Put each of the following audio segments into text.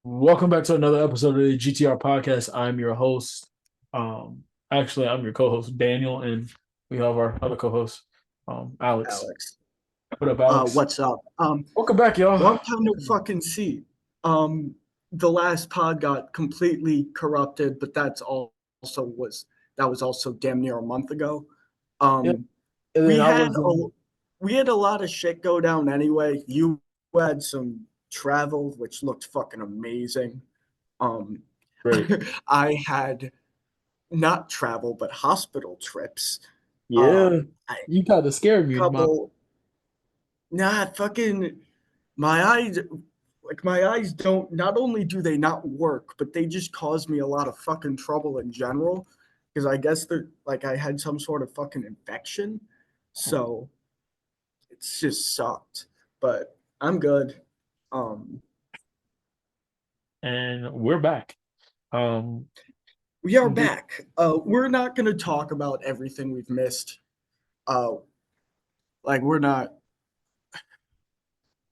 Welcome back to another episode of the GTR podcast. I'm your host. I'm your co-host Daniel, and we have our other co-host, Alex. Alex. What up, Alex? What's up? Welcome back, y'all. Long time no fucking see. Um, the last pod got completely corrupted, but that was also damn near a month ago. Yeah, Um, and then we I had was a we had a lot of shit go down anyway. You had some travel, which looked fucking amazing. Um, great. I had not travel, but hospital trips. Yeah, I you kind of scared me, Mom. couple Nah, fucking my eyes my eyes don't not only do they not work, but they just cause me a lot of fucking trouble in general. Because I guess they're like I had some sort of fucking infection. So it's just sucked. But I'm good. Um And we're back. Um, we are the, back. We're not gonna talk about everything we've missed. Uh we're not,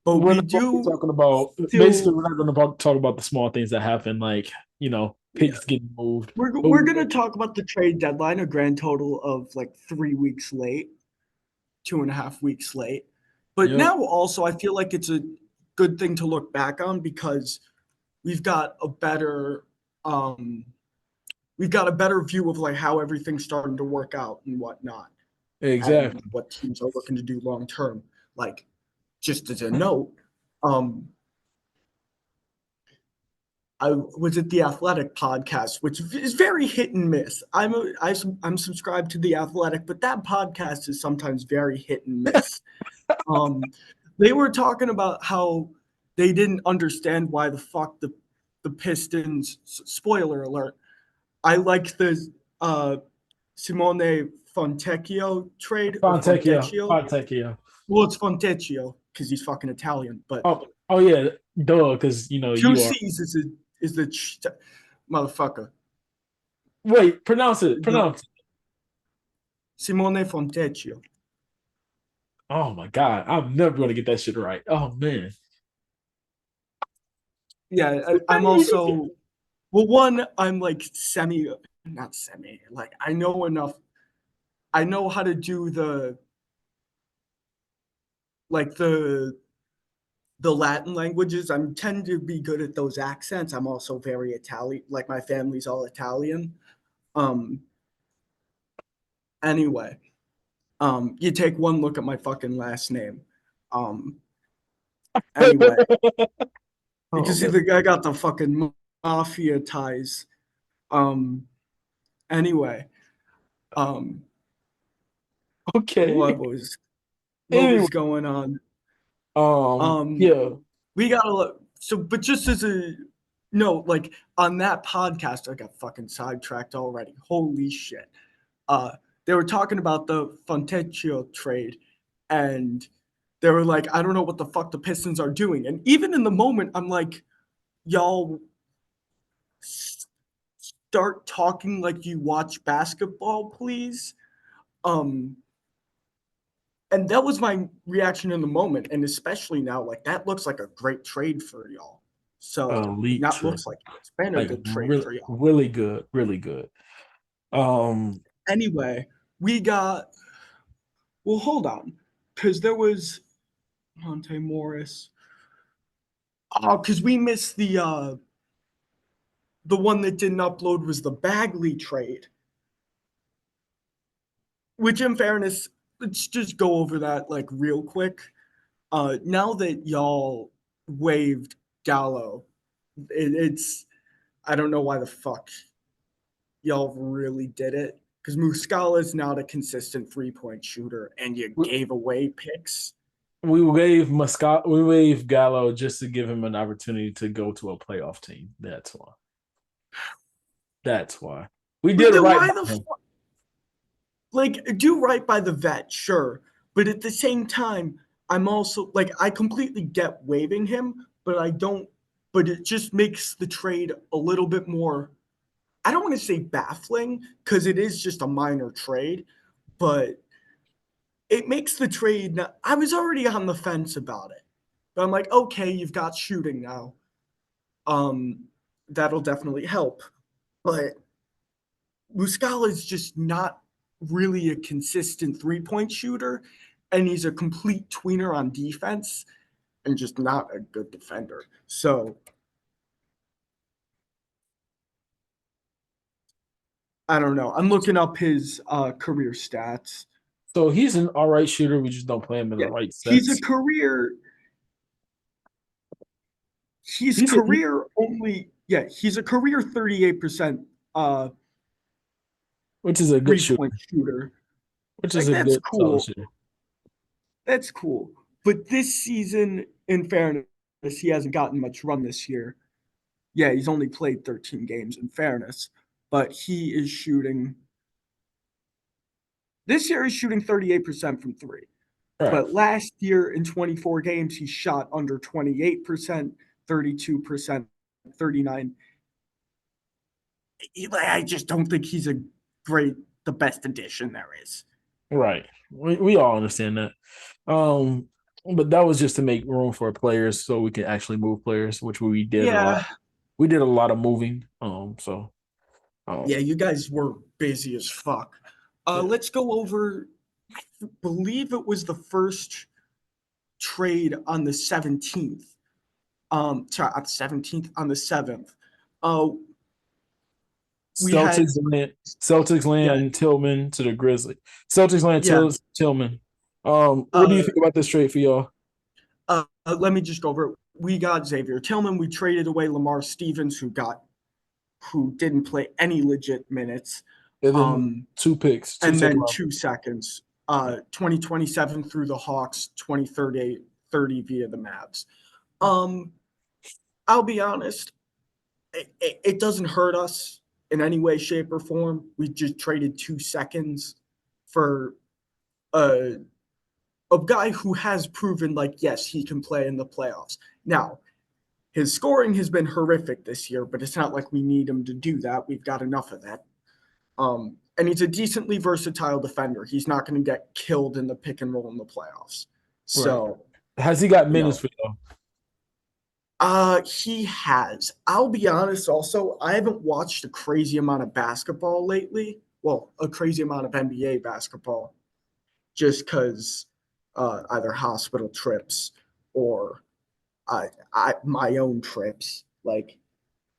but we're we not going to be do talking about basically. still. We're not going to talk about the small things that happen, like Yeah. picks getting moved. But We're gonna talk about the trade deadline, a grand total of like 3 weeks late, 2.5 weeks late. But yep, now also I feel like it's a good thing to look back on because we've got a better um we've got a better view of like how everything's starting to work out and whatnot and exactly. what teams are looking to do long term. Like just as a note, um I was at the Athletic podcast, which is very hit and miss. I'm subscribed to the Athletic, but that podcast is sometimes very hit and miss. Um, they were talking about how they didn't understand why the fuck the Pistons. Spoiler alert! I like the uh, Simone Fontecchio trade or Fontecchio, Fontecchio. Fontecchio. Well, it's Fontecchio because he's fucking Italian, but Oh yeah, duh, because two you are. C's is the motherfucker. Wait, pronounce it. The Pronounce it. Simone Fontecchio. Oh my God, I'm never gonna get that shit right. Oh man. Yeah, I'm also well. One, I'm like not semi. Like I know enough. I know how to do like the Latin languages. I tend to be good at those accents. I'm also very Italian. Like my family's all Italian. Um. Anyway, you take one look at my fucking last name. Um. Anyway, you can Oh see man. the guy got the fucking mafia ties. Um. Anyway. Um. Okay. What was what Anyway, was going on? Um, yeah. we gotta look. So, but just as a no, like on that podcast, I got fucking sidetracked already. Holy shit! Uh, they were talking about the Fontecchio trade, and they were like, I don't know what the fuck the Pistons are doing. And even in the moment, I'm like, y'all start talking like you watch basketball, please. Um, and that was my reaction in the moment, and especially now, like that looks like a great trade for y'all. So Elite not trip. looks like it's been a Like good trade really, for y'all. really good, really good. Um, Anyway, we got well. Hold on, because there was Monte Morris. Oh, because we missed the one that didn't upload was the Bagley trade. Which, in fairness, let's just go over that like real quick. Now that y'all waived Gallo, it's I don't know why the fuck y'all really did it because Muscala is not a consistent 3 point shooter, and you we, gave away picks. we waved Gallo just to give him an opportunity to go to a playoff team. That's why. That's why. We But did it then right why the by him. fuck? Like, do right by the vet, sure, but at the same time, I'm also like I completely get waiving him, but I don't. But it just makes the trade a little bit more. I don't want to say baffling because it is just a minor trade, but it makes the trade. I was already on the fence about it, but I'm like, okay, you've got shooting now. Um, that'll definitely help. But Muscala is just not really a consistent 3-point shooter, and he's a complete tweener on defense and just not a good defender. So I don't know. I'm looking up his career stats. So he's an all right shooter. We just don't play him in the Yeah, right he's a sets. career. He's He's a career only. Yeah, he's a career 38% uh, which is a good 3-point shooter, shooter. which is Like a that's good solid cool. shooter. That's cool. But this season, in fairness, he hasn't gotten much run this year. Yeah, he's only played 13 games in fairness, but he is shooting this year he's shooting 38% from three. Right, But last year in 24 games, he shot under 28%, 32%, 39. I just don't think he's the best addition there is. right. We all understand that. Um, but that was just to make room for players so we can actually move players, which we did a lot. Yeah, We did a lot of moving. So yeah, um, you guys were busy as fuck. yeah. Let's go over, I believe it was the first trade on the 17th. Sorry, on the 17th, on the 7th. Uh, we had, Celtics yeah, land Tillman to the Grizzlies. Celtics land yeah. Tillman. What do you Uh, think about this trade for y'all? let me just go over it. We got Xavier Tillman. We traded away Lamar Stevens, who didn't play any legit minutes. And then Um, two picks, two and second then round 2 seconds. 2027 through the Hawks, 2030 via the Mavs. Um, I'll be honest, it doesn't hurt us in any way, shape, or form. We just traded 2 seconds for a a guy who has proven like yes, he can play in the playoffs. Now, his scoring has been horrific this year, but it's not like we need him to do that. We've got enough of that. And he's a decently versatile defender. He's not going to get killed in the pick and roll in the playoffs. Right. So, Has he got you minutes know, for y'all? he has. I'll be honest also, I haven't watched a crazy amount of basketball lately. Well, a crazy amount of NBA basketball just because either hospital trips or my own trips. Like,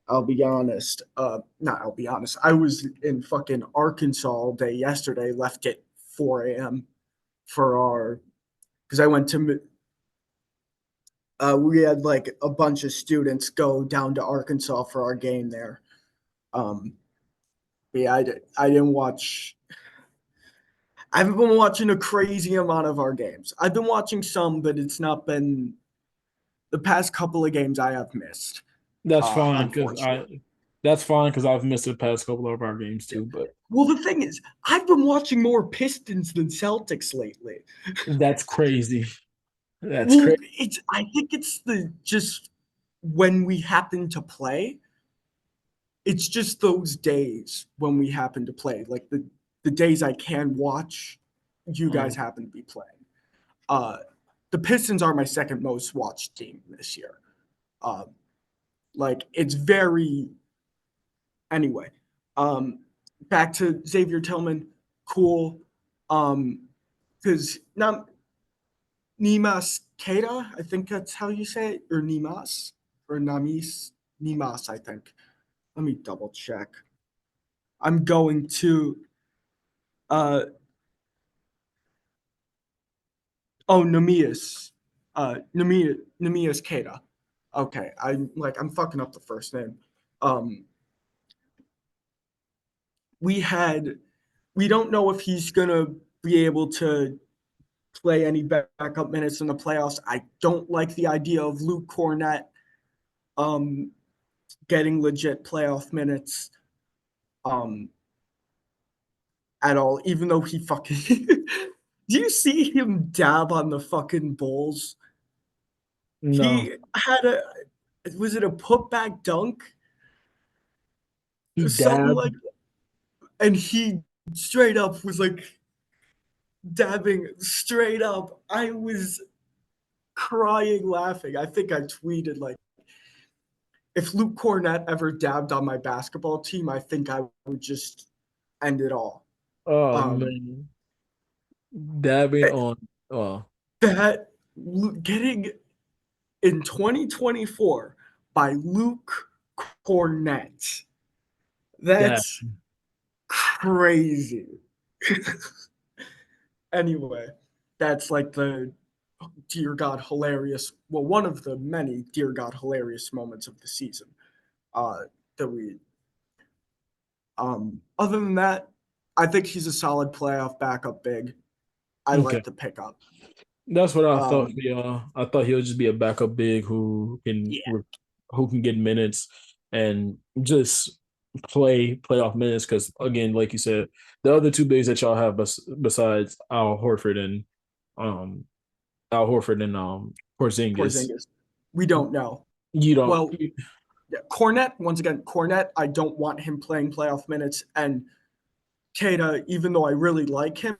I'll be honest. Not I'll be honest. I was in fucking Arkansas all day yesterday. Left at 4 a.m. for our because I went to. We had like a bunch of students go down to Arkansas for our game there. Um, yeah, I didn't watch. I haven't been watching a crazy amount of our games. I've been watching some, but it's not been the past couple of games I have missed. That's fine because I Unfortunately. that's fine because I've missed the past couple of our games Yeah. too, but Well, the thing is, I've been watching more Pistons than Celtics lately. that's crazy. That's Well, crazy. it's I think it's the just when we happen to play, it's just those days when we happen to play. Like the days I can watch, you guys happen to be playing. Uh the Pistons are my second most watched team this year. Uh, like it's very anyway. Um back to Xavier Tillman, cool. Because now Nimas Keita, I think that's how you say it, or Nimas, or Namis, Nimas, I think. Let me double check. I'm going to, uh, Namias, Namias Keita. Okay, I'm fucking up the first name. Um, we had, we don't know if he's gonna be able to play any backup minutes in the playoffs. I don't like the idea of Luke Cornett um, getting legit playoff minutes um, at all, even though he fucking. Do you see him dab on the fucking Bulls? No, He had a. Was it a putback dunk? he Something dabbed. like. And he straight up was like dabbing straight up. I was crying laughing. I think I tweeted like if Luke Cornett ever dabbed on my basketball team, I think I would just end it all. Oh Um, man, dabbing on. Oh, that getting in 2024 by Luke Cornett. that That's crazy. Anyway, that's like the dear God hilarious. Well, one of the many dear God hilarious moments of the season. Uh, that we. Other than that, I think he's a solid playoff backup big. I okay. like the pickup. That's what I thought. Um, Yeah, I thought he'll just be a backup big yeah, who can get minutes and just play playoff minutes. Because again, like you said, the other two bigs that y'all have besides um Al Horford and Porzingis, Porzingis. We don't know. you don't. Well, yeah, Cornette, once again, Cornette, I don't want him playing playoff minutes. And Kata, even though I really like him,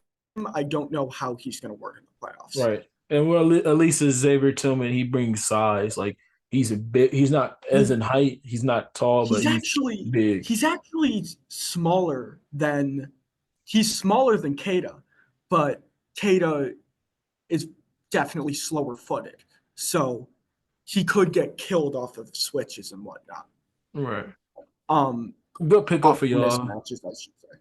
I don't know how he's going to work in the playoffs. Right. And well, at least as Xavier Tillman, he brings size. Like he's a bit. He's not as He, in height. He's not tall, but he's actually big. he's actually smaller than Kata, but Kata is definitely slower footed. So he could get killed off of switches and whatnot. Right. Um, Good pickup off for of y'all. mismatches, I should say.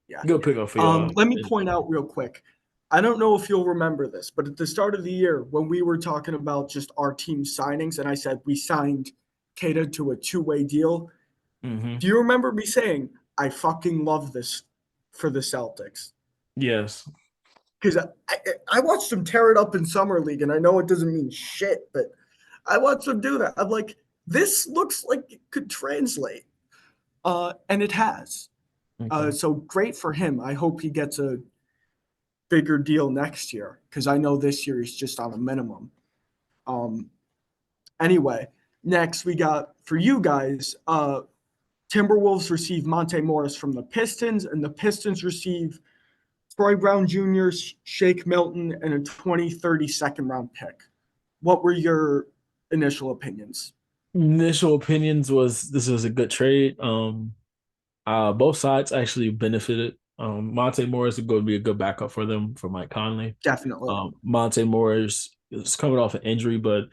Yeah. Good pickup for y'all. Let me point out real quick. I don't know if you'll remember this, but at the start of the year, when we were talking about just our team signings, and I said we signed Kata to a two-way deal, Mm-hmm. do you remember me saying, I fucking love this for the Celtics? Yes. Because I watched them tear it up in Summer League, and I know it doesn't mean shit, but I watched them do that. I'm like, this looks like it could translate. And it has. Okay. So great for him. I hope he gets a bigger deal next year because I know this year he's just on a minimum. Um, anyway, next we got for you guys. Timberwolves receive Monte Morris from the Pistons, and the Pistons receive Troy Brown Jr., Shake Milton, and a 2030 second round pick. What were your initial opinions? Initial opinions was this was a good trade. Both sides actually benefited. Monte Morris is going to be a good backup for them for Mike Conley. Definitely. Monte Morris is coming off an injury, but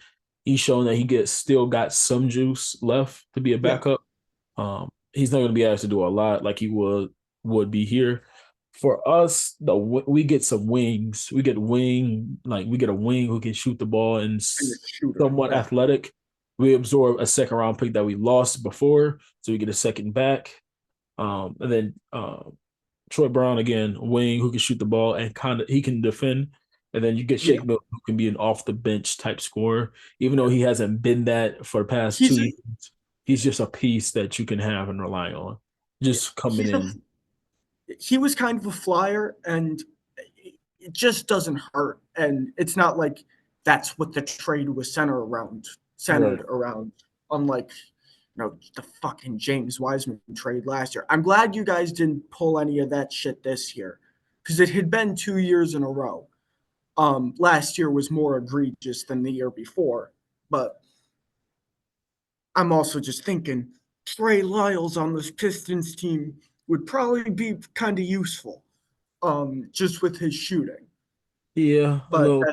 he's shown that he gets still got some juice left to be a Yeah. backup. He's not going to be able to do a lot like he would be here. For us, we get some wings. We get a wing who can shoot the ball and And a shooter. somewhat Yeah. athletic. We absorb a second round pick that we lost before, so we get a second back. And then Troy Brown again, wing who can shoot the ball and kind of he can defend. And then you get Yeah. Shake Milton who can be an off the bench type scorer, even though Yeah. he hasn't been that for the past two He's a, years. He's just a piece that you can have and rely on, yeah, just coming he's a in. he was kind of a flyer and it just doesn't hurt. And it's not like that's what the trade was Right. centered around, unlike the fucking James Wiseman trade last year. I'm glad you guys didn't pull any of that shit this year because it had been 2 years in a row. Last year was more egregious than the year before, but I'm also just thinking Trey Lyles on this Pistons team would probably be kind of useful, just with his shooting. Yeah, a But little.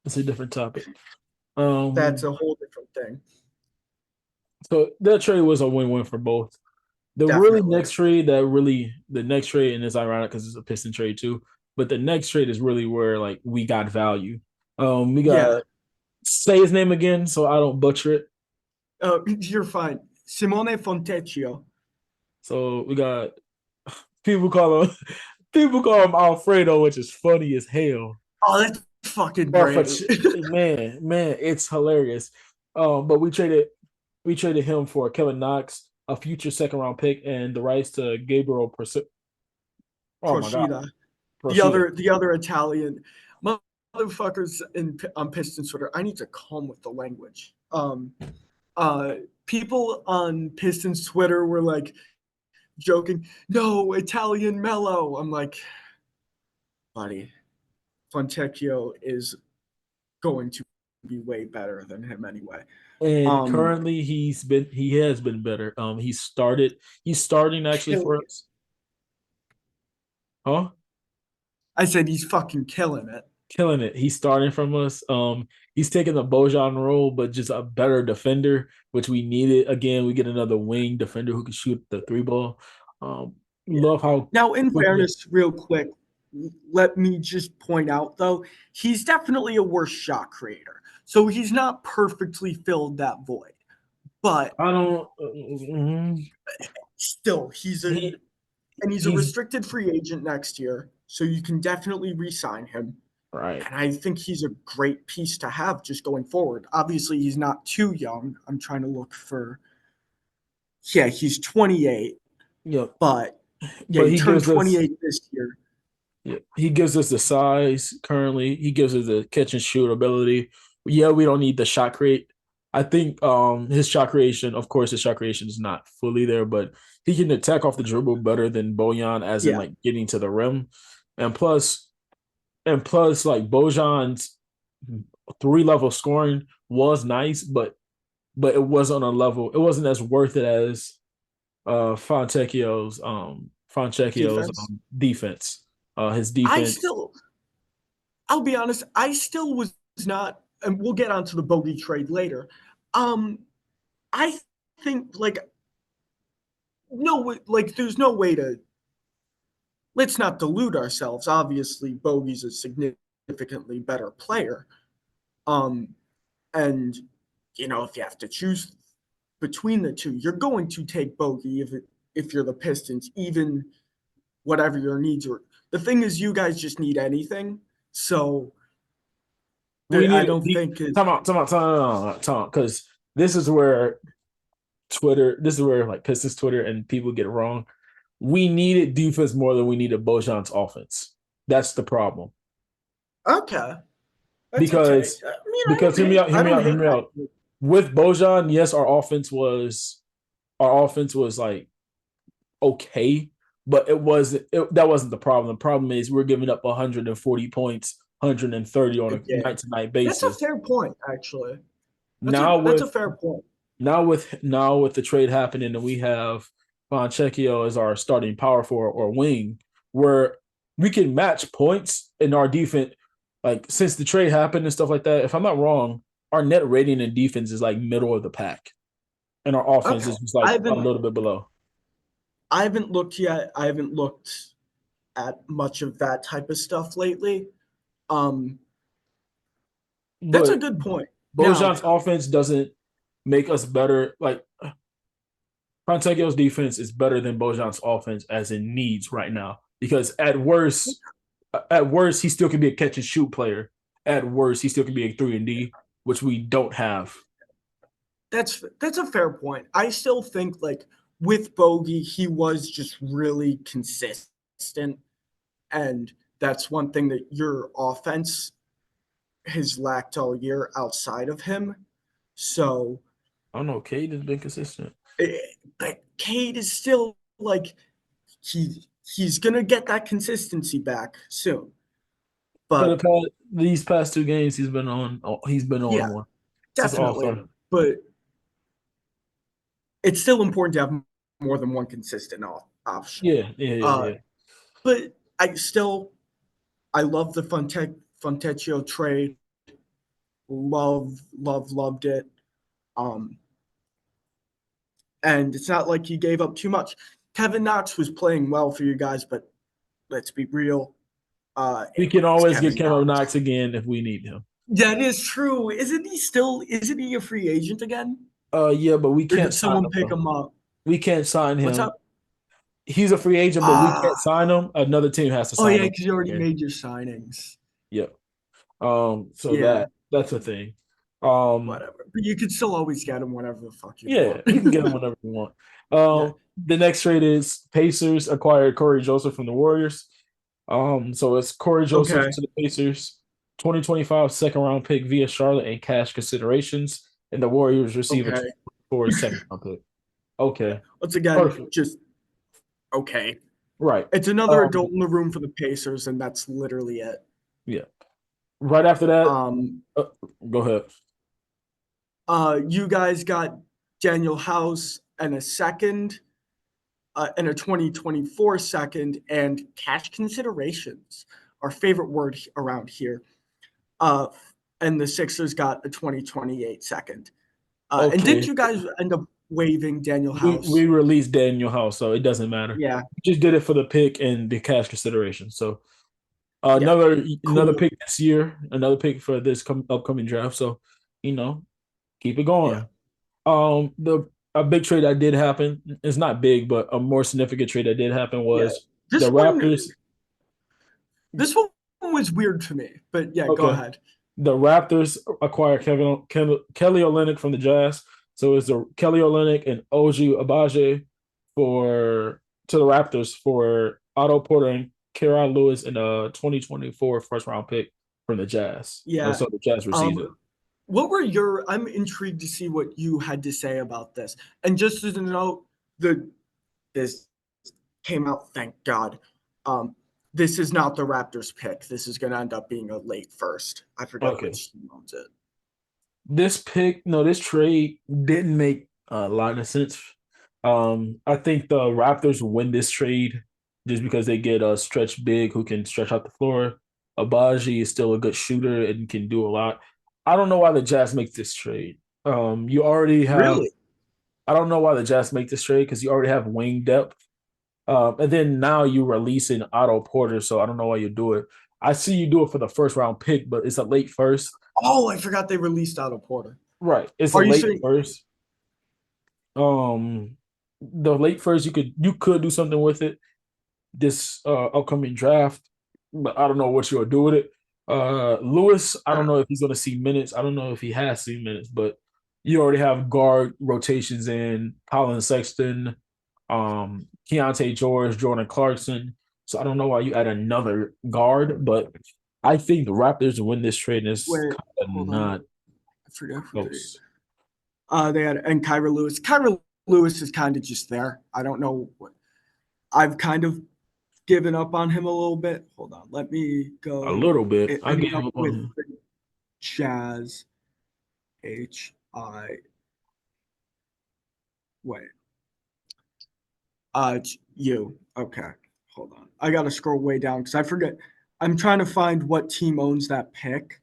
It's a different topic. that's Um, a whole different thing. so that trade was a win-win for both. Definitely. The next trade, and it's ironic because it's a Piston trade too. But the next trade is really where like we got value. We Yeah. got say his name again so I don't butcher it. You're fine. Simone Fontecchio. So we got people call him people call him Alfredo, which is funny as hell. Oh, that's fucking Or for great. man, it's hilarious. But we traded him for Kevin Knox, a future second round pick, and the rights to Gabriel. Oh my God, Proshida. The Procida. other the other Italian motherfuckers on Pistons Twitter. I need to calm with the language. Uh, people on Pistons Twitter were like joking, "No, Italian Mello." I'm like, buddy, Fontecchio is going to be way better than him anyway. And Um, currently he has been better. He's starting actually kill, for us. Huh? I said he's fucking killing it. Killing it. He's starting from us. He's taking the Bojan role, but just a better defender, which we needed. Again, we get another wing defender who can shoot the three ball. Yeah. Love how Now, in quickly. fairness, real quick, let me just point out though, he's definitely a worse shot creator. So he's not perfectly filled that void, but I don't. still, He he's a he's restricted free agent next year, so you can definitely re-sign him. right. And I think he's a great piece to have just going forward. Obviously, he's not too young. I'm trying to look for. Yeah, he's 28, Yep. but yeah, But he he turned gives us 28 this year. Yeah, he gives us the size currently. He gives us the catch and shoot ability. Yeah, we don't need the shot create. I think his shot creation, of course, his shot creation is not fully there, but he can attack off the dribble better than Bojan, as in Yeah, like getting to the rim. And plus, like Bojan's three-level scoring was nice, but it wasn't on a level. It wasn't as worth it as Fontecchio's defense. defense. His I defense. still, I'll be honest, I still was not, and we'll get onto the bogey trade later. Um, I think like no, like there's no way to. Let's not delude ourselves. Obviously, Bogey's a significantly better player. Um, and if you have to choose between the two, you're going to take Bogey if you're the Pistons, even whatever your needs are. The thing is, you guys just need anything. So We I need don't deep. think it. Time out, because this is where this is where like Pistons Twitter and people get it wrong. We needed defense more than we needed Bojan's offense. That's the problem. Okay, that's a take. Because I mean, because hear me out, hear I me don't out, hear hate me that. out. With Bojan, yes, our offense was like okay, but that wasn't the problem. The problem is we're giving up 140 points, 130 on a Yeah, night to night that's a basis. fair point. Actually, Now that's a with fair point. now with the trade happening and we have Fonchecchio as our starting power forward or wing, where we can match points in our defense. Like since the trade happened and stuff like that, if I'm not wrong, our net rating in defense is like middle of the pack, and our offense Okay, is just like a little bit below. I haven't looked yet. I haven't looked at much of that type of stuff lately. Um, that's a But good point. Now, Bojan's offense doesn't make us better. Like Fontecchio's defense is better than Bojan's offense as it needs right now because at worst, he still can be a catch and shoot player. At worst, he still can be a 3-and-D, which we don't have. that's a fair point. I still think like with Bogey, he was just really consistent, and that's one thing that your offense has lacked all year outside of him. So, I don't know. Cade has been consistent. but Cade is still like he's gonna get that consistency back soon. For the But past, these past two games, he's been on. He's been on yeah, one since All definitely. Star. But it's still important to have more than one consistent option. Yeah, yeah, yeah, Uh, yeah. but I love the Fontecchio trade. Loved it. Um, and it's not like he gave up too much. Kevin Knox was playing well for you guys, but let's be real. We can It's always get Kevin Kevin Knox. Knox again if we need him. That is true. Isn't he a free agent again? Yeah, but we Or can't did sign someone him pick though. him up? We can't sign What's him. up? He's a free agent, but we Ah, can't sign him. Another team has to oh sign yeah, him. because you already Okay. made your signings. Yep. So Yeah, that's a thing. Um, whatever. But you could still always get him whenever the fuck you yeah, want. we can get him whenever we want. Yeah. The next trade is Pacers acquired Corey Joseph from the Warriors. So it's Corey Joseph Okay. to the Pacers, 2025 second round pick via Charlotte and cash considerations, and the Warriors receive a Okay. 2024 second round pick. Okay, Once again, perfect. just okay. Right. It's another Um, adult in the room for the Pacers, and that's literally it. yeah. Right after that, Um, uh, go ahead. You guys got Daniel House and a second, and a 2024 second, and cash considerations, our favorite word around here. Uh, and the Sixers got a 2028 second. And didn't Okay, you guys end up waiving Daniel we House? released Daniel House, so it doesn't matter. Yeah, We just did it for the pick and the cash consideration. So yeah, another cool. pick this year, another pick for this upcoming draft. So you know, keep it Yeah. going. The a big trade that did happen. It's not big, but a more significant trade that did happen Yeah. was the This one, Raptors. this one was weird to me, but yeah, go Okay, ahead. the Raptors acquired Kelly Olynyk from the Jazz. So it's the Kelly Olynyk and OG Abaje for to the Raptors for Otto Porter and Kira Lewis in a 2024 first round pick from the Jazz. Yeah. So the Jazz received it. What were your? I'm intrigued to see what you had to say about this. And just as a note, the this came out, thank God. Um, this is not the Raptors pick. This is going to end up being a late first. I forget Okay. which team owns it. This trade didn't make a lot of sense. I think the Raptors win this trade just because they get a stretch big who can stretch out the floor. Abaji is still a good shooter and can do a lot. I don't know why the Jazz make this trade. You already have. Really? I don't know why the Jazz make this trade because you already have wing depth. And then now you releasing Otto Porter, so I don't know why you do it. I see you do it for the first round pick, but it's a late first. Oh, I forgot they released Otto Porter. Right. It's a Are you late saying first. The late first you could do something with it this upcoming draft, but I don't know what you'll do with it. Lewis, I don't know if he's gonna see minutes. I don't know if he has seen minutes, but you already have guard rotations in Colin Sexton, Keontae George, Jordan Clarkson. So I don't know why you add another guard, but I think the Raptors win this trade and it's wait? kind of Hold on. not I forgot who they. close. They had and Kyra Lewis. Kyra Lewis is kind of just there. I don't know what. I've kind of given up on him a little bit. Hold on. Let me A go. little bit. It I ended gave up up on with him. the Jazz. HI. Wait. You. Okay. Hold on. I gotta scroll way down because I forget. I'm trying to find what team owns that pick.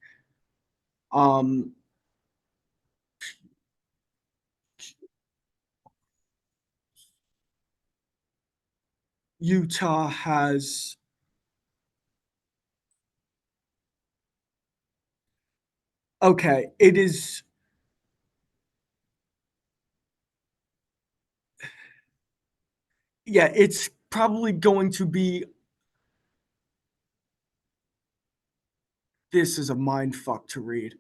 Um, Utah has. Okay, it is. Yeah, it's probably going to be. This is a mind fuck to read.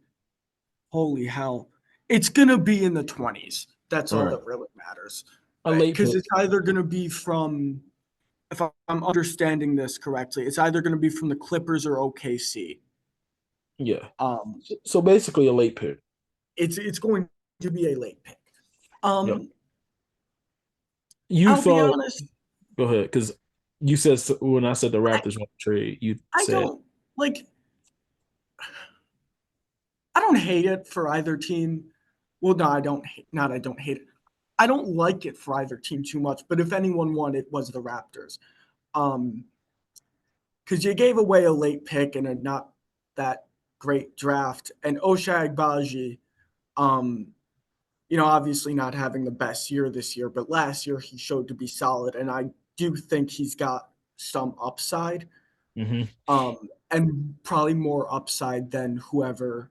Holy hell. It's going to be in the 20s. That's All all right. that really matters. A Right? late Because pick. it's either going to be from, if I'm understanding this correctly, it's either going to be from the Clippers or OKC. Yeah. Um, So basically a late pick. it's going to be a late pick. Yep. Um, You I'll be thought, honest, go ahead, because you said when I said the I, Raptors want to trade, you I said don't like, I don't hate it for either team. Well, no, I don't hate, not I don't hate it. I don't like it for either team too much, but if anyone won, it was the Raptors. Um, because you gave away a late pick and a not that great draft. And Oshag Baji, um, obviously not having the best year this year, but last year he showed to be solid. And I do think he's got some upside, hmm and probably more upside than whoever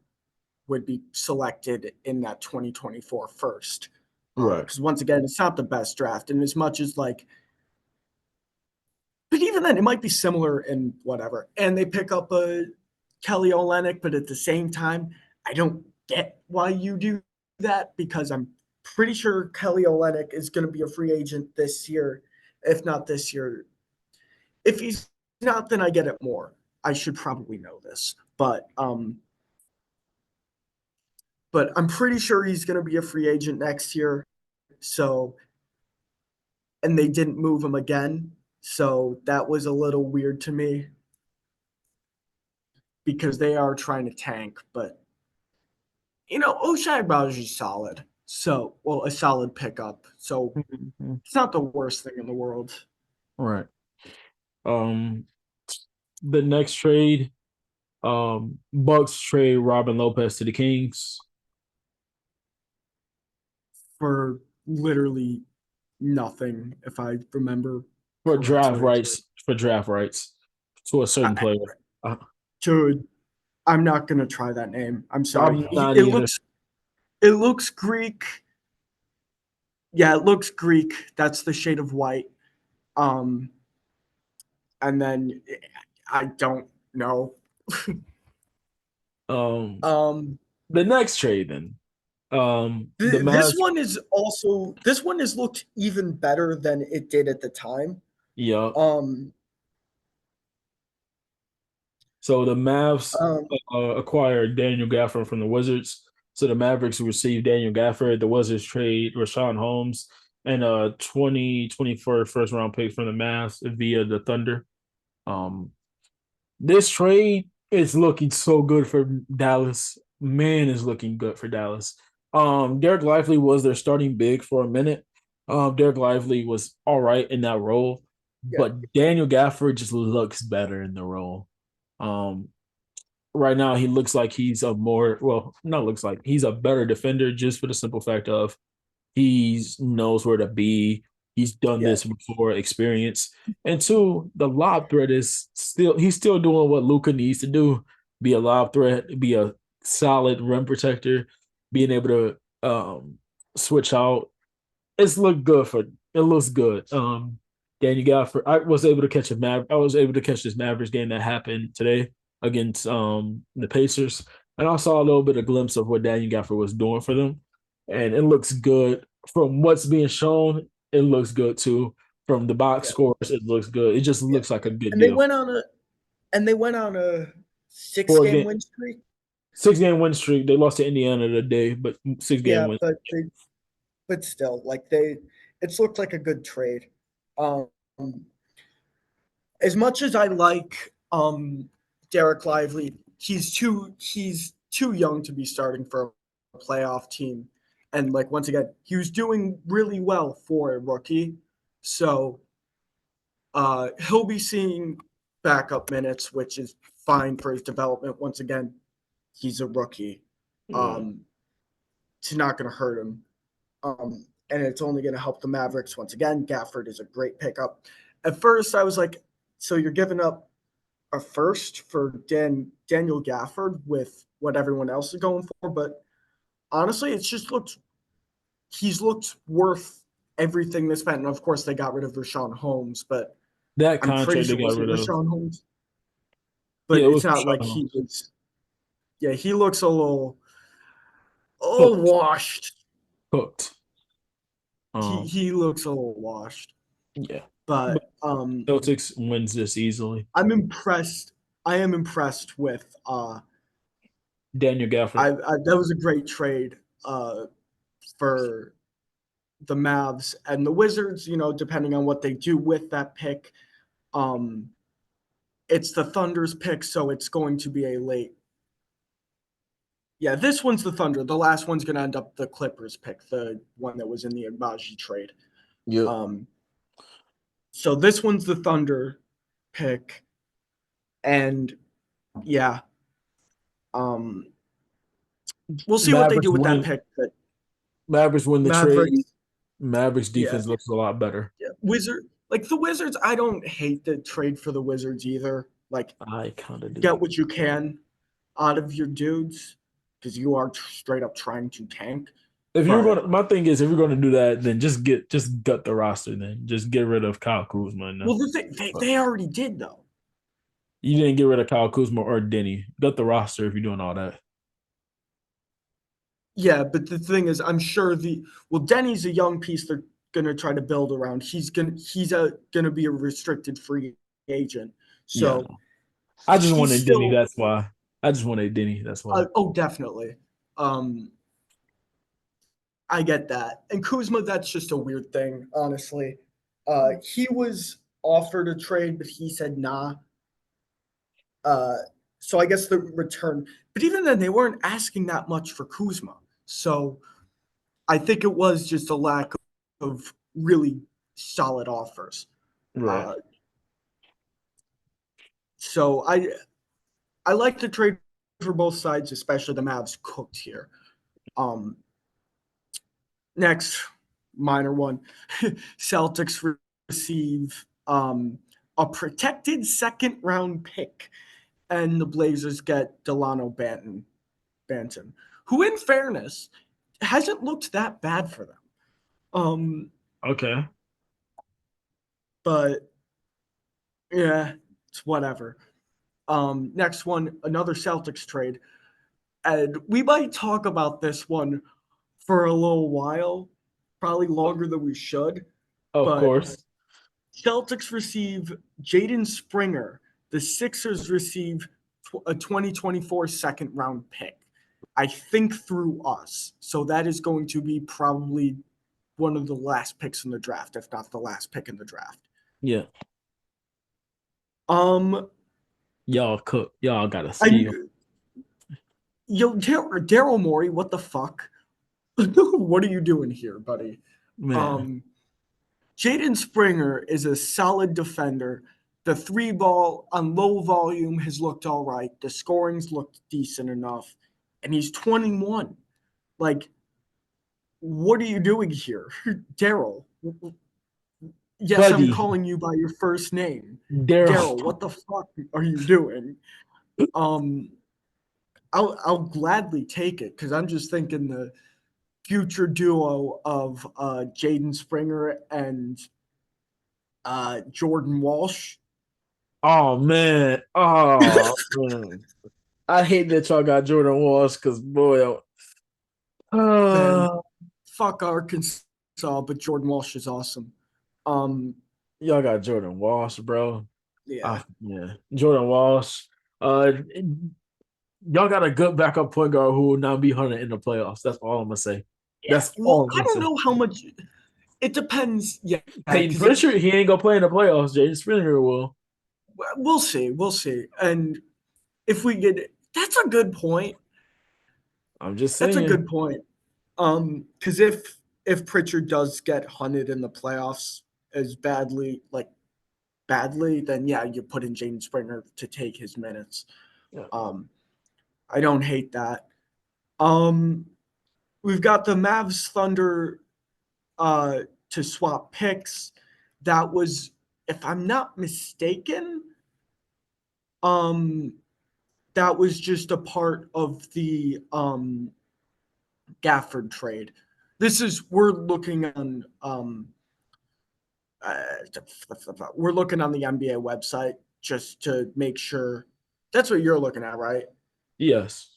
would be selected in that 2024 first. right. Because once again, it's not the best draft. And as much as like, but even then, it might be similar in whatever. And they pick up a Kelly Olynyk, but at the same time, I don't get why you do that because I'm pretty sure Kelly Olynyk is going to be a free agent this year, if not this year. If he's not, then I get it more. I should probably know this, but I'm pretty sure he's going to be a free agent next year. So, and they didn't move him again, so that was a little weird to me because they are trying to tank, but Ochai Agbaji is solid. So, well, a solid pickup. So Mhm. it's not the worst thing in the world. Right. Um, the next trade, Bucks trade Robin Lopez to the Kings For literally nothing, if I remember for draft correctly. rights for draft rights to a certain I, player. Uh, Dude, I'm not gonna try that name. I'm sorry. I'm not It either. looks Greek. Yeah, it looks Greek. That's the shade of white. Um, and then I don't know. Um, Um, the next trade then. The this Mavs. one is also this one has looked even better than it did at the time. Yeah. Um, So the Mavs um, acquired Daniel Gafford from the Wizards. So the Mavericks received Daniel Gafford. The Wizards trade Rashawn Holmes and a 2024 first round pick from the Mavs via the Thunder. Um, this trade is looking so good for Dallas. Man, is looking good for Dallas. Derek Lively was their starting big for a minute. Derek Lively was all right in that role, yeah, but Daniel Gafford just looks better in the role. Um, right now he looks like he's a more well, not looks like he's a better defender just for the simple fact of he knows where to be. He's done yeah, this before, experience. And two, the lob threat is still he's still doing what Luca needs to do: be a lob threat, be a solid rim protector, being able to switch out. It's looked good for it looks good. Dan, you got for I was able to catch I was able to catch this Mavericks game that happened today against the Pacers, and I saw a little bit of glimpse of what Daniel Gafford was doing for them, and it looks good from what's being shown. It looks good too from the box yeah, scores. It looks good. It just yeah. looks like a good And they deal. went on a and they went on a six Four game game, win streak. 6 game win streak. They lost to Indiana today, but 6 game Yeah, win. but still, like it's looked like a good trade. Um, as much as I like Derek Lively, he's too young to be starting for a playoff team. And like once again, he was doing really well for a rookie. So he'll be seeing backup minutes, which is fine for his development. Once again, he's a rookie. Yeah, Um, it's not going to hurt him. And it's only going to help the Mavericks once again. Gafford is a great pickup. At first, I was like, so you're giving up a first for Daniel Gafford with what everyone else is going for, but honestly, it's just looked he's looked worth everything they spent. And of course, they got rid of Rashawn Holmes, but that I'm pretty contract they sure got was it rid of. Rashawn Holmes? Yeah, But it was it's not like Sean he Holmes. was. Yeah, he looks a little Cooked, washed. cooked. Um, He looks a little washed. yeah. But But Celtics wins this easily. I'm impressed. I am impressed with Daniel Gafford. that was a great trade for the Mavs and the Wizards. Depending on what they do with that pick, um, it's the Thunder's pick, so it's going to be a late. Yeah, this one's the Thunder. The last one's going to end up the Clippers pick, the one that was in the Agbaji trade. Yep. Um, so this one's the Thunder pick, and yeah, um, we'll see what they Mavericks do with that win. pick. But Mavericks win the trade. Mavericks, Mavericks yeah, defense looks a lot better. yeah, like the Wizards. I don't hate the trade for the Wizards either. Like, I kind of do. get what you can out of your dudes because you are straight up trying to tank. If you're But gonna, my thing is, if you're gonna do that, then just gut the roster. Then just get rid of Kyle Kuzma. No, well, the thing but they already did though. you didn't get rid of Kyle Kuzma or Denny. Gut the roster if you're doing all that. Yeah, but the thing is, I'm sure Denny's a young piece they're gonna try to build around. He's gonna be a restricted free agent. Yeah, So no. I just he's wanted Denny. still That's why. I just wanted Denny. That's why. oh, definitely. Um, I get that. And Kuzma, that's just a weird thing, honestly. He was offered a trade, but he said nah. So I guess the return, but even then, they weren't asking that much for Kuzma. So I think it was just a lack of really solid offers. Right. Uh, so I like the trade for both sides, especially the Mavs cooked here. Um, Next, minor one, Celtics receive a protected second round pick, and the Blazers get Delano Banton, who, in fairness, hasn't looked that bad for them. Um, Okay. but yeah, it's whatever. Next one, another Celtics trade. And we might talk about this one for a little while, probably longer than we should. Of But course. Celtics receive Jaden Springer. The Sixers receive a 2024 second round pick. I think through us. So that is going to be probably one of the last picks in the draft, if not the last pick in the draft. Yeah. Um, Y'all cook. Y'all got a I steal. yo Daryl Morey, what the fuck? What are you doing here, buddy? Man. Um, Jaden Springer is a solid defender. The three ball on low volume has looked all right. The scoring's looked decent enough. And he's 21. Like, what are you doing here? Daryl. Yes, I'm Buddy. calling you by your first name. Daryl. Daryl, what the fuck are you doing? Um, I'll gladly take it because I'm just thinking the future duo of Jaden Springer and Jordan Walsh. Oh man. Oh man. I hate that y'all got Jordan Walsh because boy, Man, uh, fuck Arkansas, but Jordan Walsh is awesome. Um, y'all got Jordan Walsh, bro. yeah. Yeah. Jordan Walsh. Uh y'all got a good backup point guard who will not be hunted in the playoffs. That's all I'm gonna say. Yeah. That's all Well, I'm I gonna don't say. know how much it depends. Yeah, Hey, because pretty sure he ain't gonna play in the playoffs. Jaden Springer will. we'll see. We'll see. And if we get that's a good point. I'm just That's a saying. good point. Because if Pritchard does get hunted in the playoffs as badly, then yeah, you put in Jaden Springer to take his minutes. Yeah. Um, I don't hate that. Um, we've got the Mavs Thunder uh, to swap picks. That was, if I'm not mistaken, um, that was just a part of the Gafford trade. This is we're looking on uh, we're looking on the NBA website just to make sure. That's what you're looking at, right? Yes.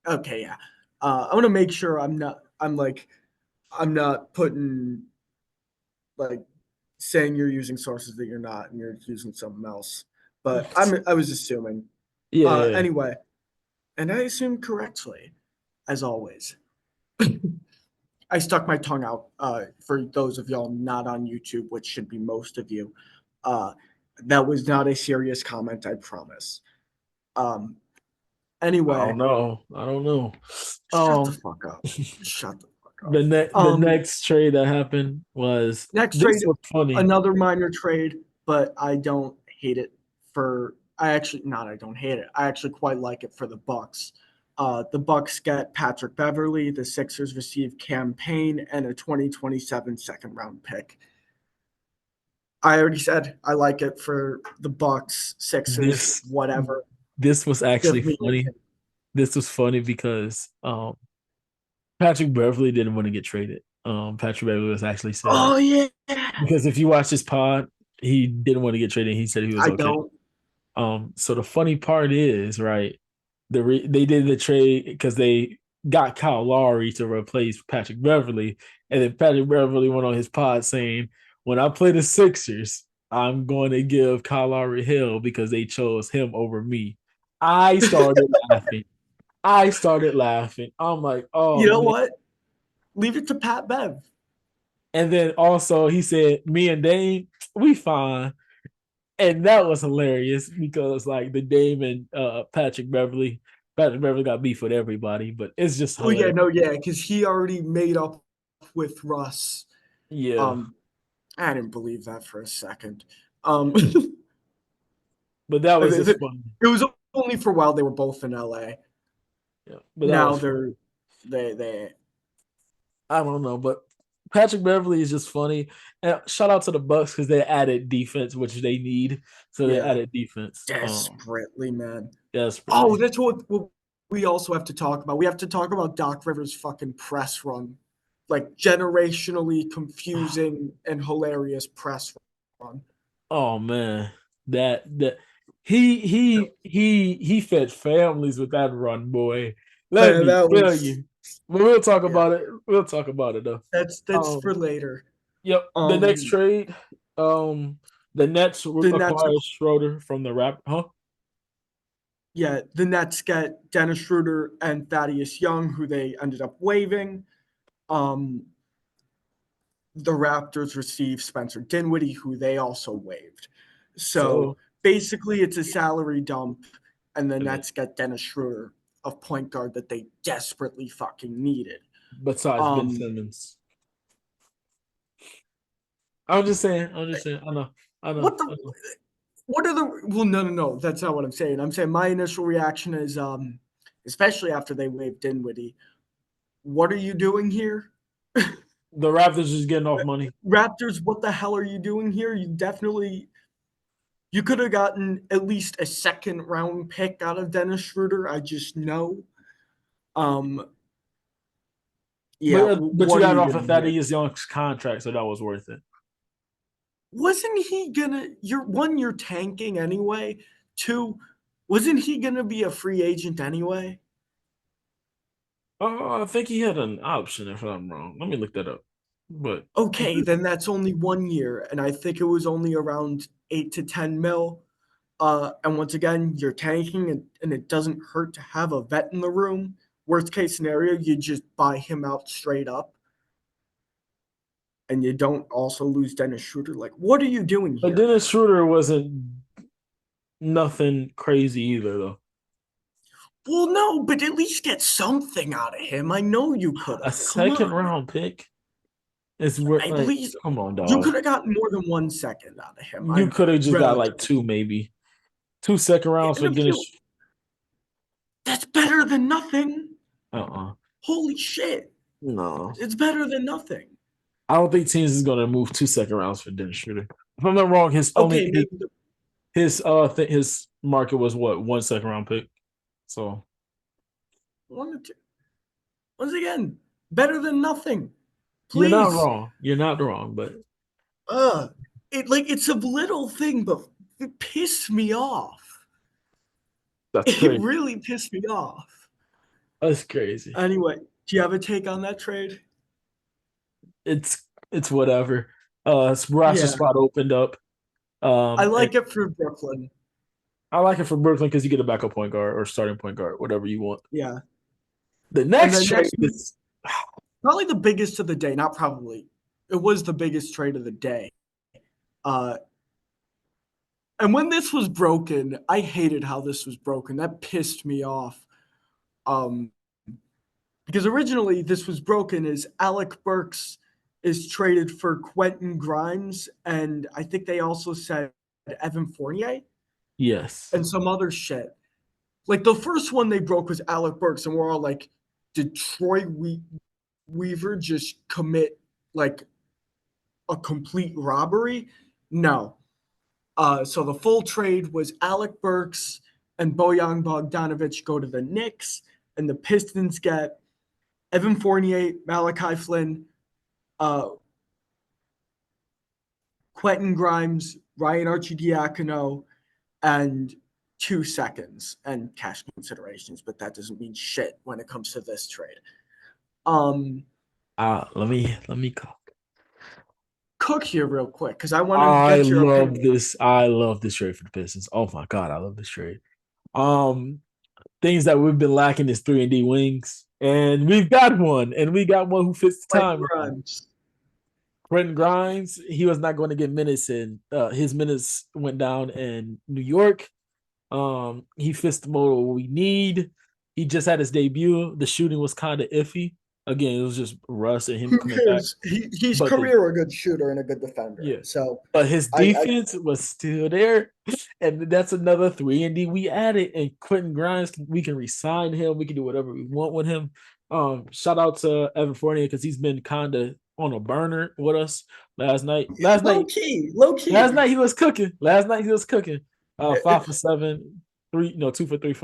Okay, yeah. I want to make sure I'm not putting like saying you're using sources that you're not and you're using something else. But I was assuming. Yeah, yeah. Anyway, and I assumed correctly, as always. I stuck my tongue out for those of y'all not on YouTube, which should be most of you. Uh, that was not a serious comment, I promise. Um, I anyway, don't know. I don't know. shut the Um, fuck up. Shut the fuck up. the next trade that happened was Next this trade, was funny. another minor trade, but I don't hate it for. I actually not. I don't hate it. I actually quite like it for the Bucks. The Bucks get Patrick Beverly. The Sixers receive Cam Payne and a 2027 second round pick. I already said I like it for the Bucks, Sixers, This whatever. this was actually Give me funny. it. This was funny because Patrick Beverly didn't want to get traded. Patrick Beverly was actually sad Oh yeah, because if you watch his pod, he didn't want to get traded. He said he was I okay. don't. So the funny part is, right, they did the trade because they got Kyle Lowry to replace Patrick Beverly, and then Patrick Beverly went on his pod saying, "When I play the Sixers, I'm going to give Kyle Lowry hell because they chose him over me." I started laughing. I started laughing. I'm like, "Oh You know man." what? Leave it to Pat Bev. And then also he said, "Me and Dame, we fine." And that was hilarious because like the Dame and Patrick Beverly got beef with everybody, but it's just Oh yeah, hilarious. no, yeah, because he already made up with Russ. Yeah, Um, I didn't believe that for a second. but that was just it funny. was only for a while they were both in LA. Yeah, but that Now was funny. they I don't know, but Patrick Beverly is just funny. And shout out to the Bucks because they added defense, which they need. So they yeah, added defense. desperately, man. Oh, Desperately. that's what we also have to talk about. We have to talk about Doc Rivers' fucking press run, like generationally confusing and hilarious press run. Oh man, that he fed families with that run, boy. Let Man, me that tell was you. But we'll talk yeah. about it. We'll talk about it though. That's for Um, later. yep. The next Um, trade, um, the Nets the Nets, acquire Schroeder from the Rap. Huh? yeah, the Nets get Dennis Schroeder and Thaddeus Young, who they ended up waiving. Um, the Raptors receive Spencer Dinwiddie, who they also waived. So So basically, it's a salary dump, and the and then Nets get Dennis Schroeder, a point guard that they desperately fucking needed. besides Ben Um, Simmons, I'm just saying. I'm just saying. I know. I know. what the? I know. What are the? Well, no. That's not what I'm saying. I'm saying my initial reaction is, especially after they waived Dinwiddie, what are you doing here? The Raptors is getting off money. Raptors, what the hell are you doing here? You could have gotten at least a second round pick out of Dennis Schroeder. I just know. Um, yeah, But you what are got it you off of doing here? Thaddeus Young's contract, so that was worth it. Wasn't he gonna? You're one. You're tanking anyway. Two, wasn't he gonna be a free agent anyway? I think he had an option, if I'm wrong. Let me look that up. But Okay, then that's only 1 year, and I think it was only around 8 to 10 mil. And once again, you're tanking, and it doesn't hurt to have a vet in the room. Worst case scenario, you just buy him out straight up, and you don't also lose Dennis Schroeder. Like, what are you doing but here? Dennis Schroeder wasn't nothing crazy either, though. Well, no, but at least get something out of him. I know you could A have. Come second on. round pick is where At like, least come on, you dog. could have gotten more than 1 second out of him. You I'm could have just got like two, relatively. maybe two second rounds And for if you, Dennis. that's better than nothing. Uh-uh. Holy shit. No, It's better than nothing. I don't think teams is gonna move two second rounds for Dennis Schroeder. If I'm not wrong, Okay, maybe the his market was what, one second round pick. So one or two. Once again, better than nothing. you're not Please. wrong. You're not wrong, but Uh it's a little thing, but it pissed me off. that's It crazy. really pissed me off. That's crazy. Anyway, do you have a take on that trade? It's whatever. Roster Yeah. spot opened up. I And like it for Brooklyn. I like it for Brooklyn because you get a backup point guard or starting point guard, whatever you want. Yeah. The And next then trade next, is probably the biggest of the day, not probably. It was the biggest trade of the day. Uh and when this was broken, I hated how this was broken. That pissed me off. Um because originally this was broken as Alec Burks is traded for Quentin Grimes, and I think they also said Evan Fournier yes, and some other shit. Like the first one they broke was Alec Burks, and we're all like, did Weaver just commit like a complete robbery? No. So the full trade was Alec Burks and Bojan Bogdanovic go to the Knicks, and the Pistons get Evan Fournier, Malachi Flynn, uh, Quentin Grimes, Ryan Archidiakono, and 2 seconds and cash considerations, but that doesn't mean shit when it comes to this trade. Um, let me call. Cook here real quick because I want to get your opinion. I love this trade for the Pistons. Oh my god, I love this trade. Um, things that we've been lacking is 3 and D wings, and we've got one, and we got one who fits the Quentin timeline. Grimes. Quentin Grimes, he was not going to get minutes, and his minutes went down in New York. He fits the mold we need. He just had his debut. The shooting was kind of iffy. Again, it was just Russ and him Who coming back. cares? He's But the career a good shooter and a good defender. Yeah, So but his I defense was still there, and that's another 3-and-D we added. And Quentin Grimes, we can resign him. We can do whatever we want with him. Shout out to Evan Fournier because he's been kind of on a burner with us last night. low Last key. night he was cooking. Last night he was cooking. 5 for 7, three, no, 2 for 3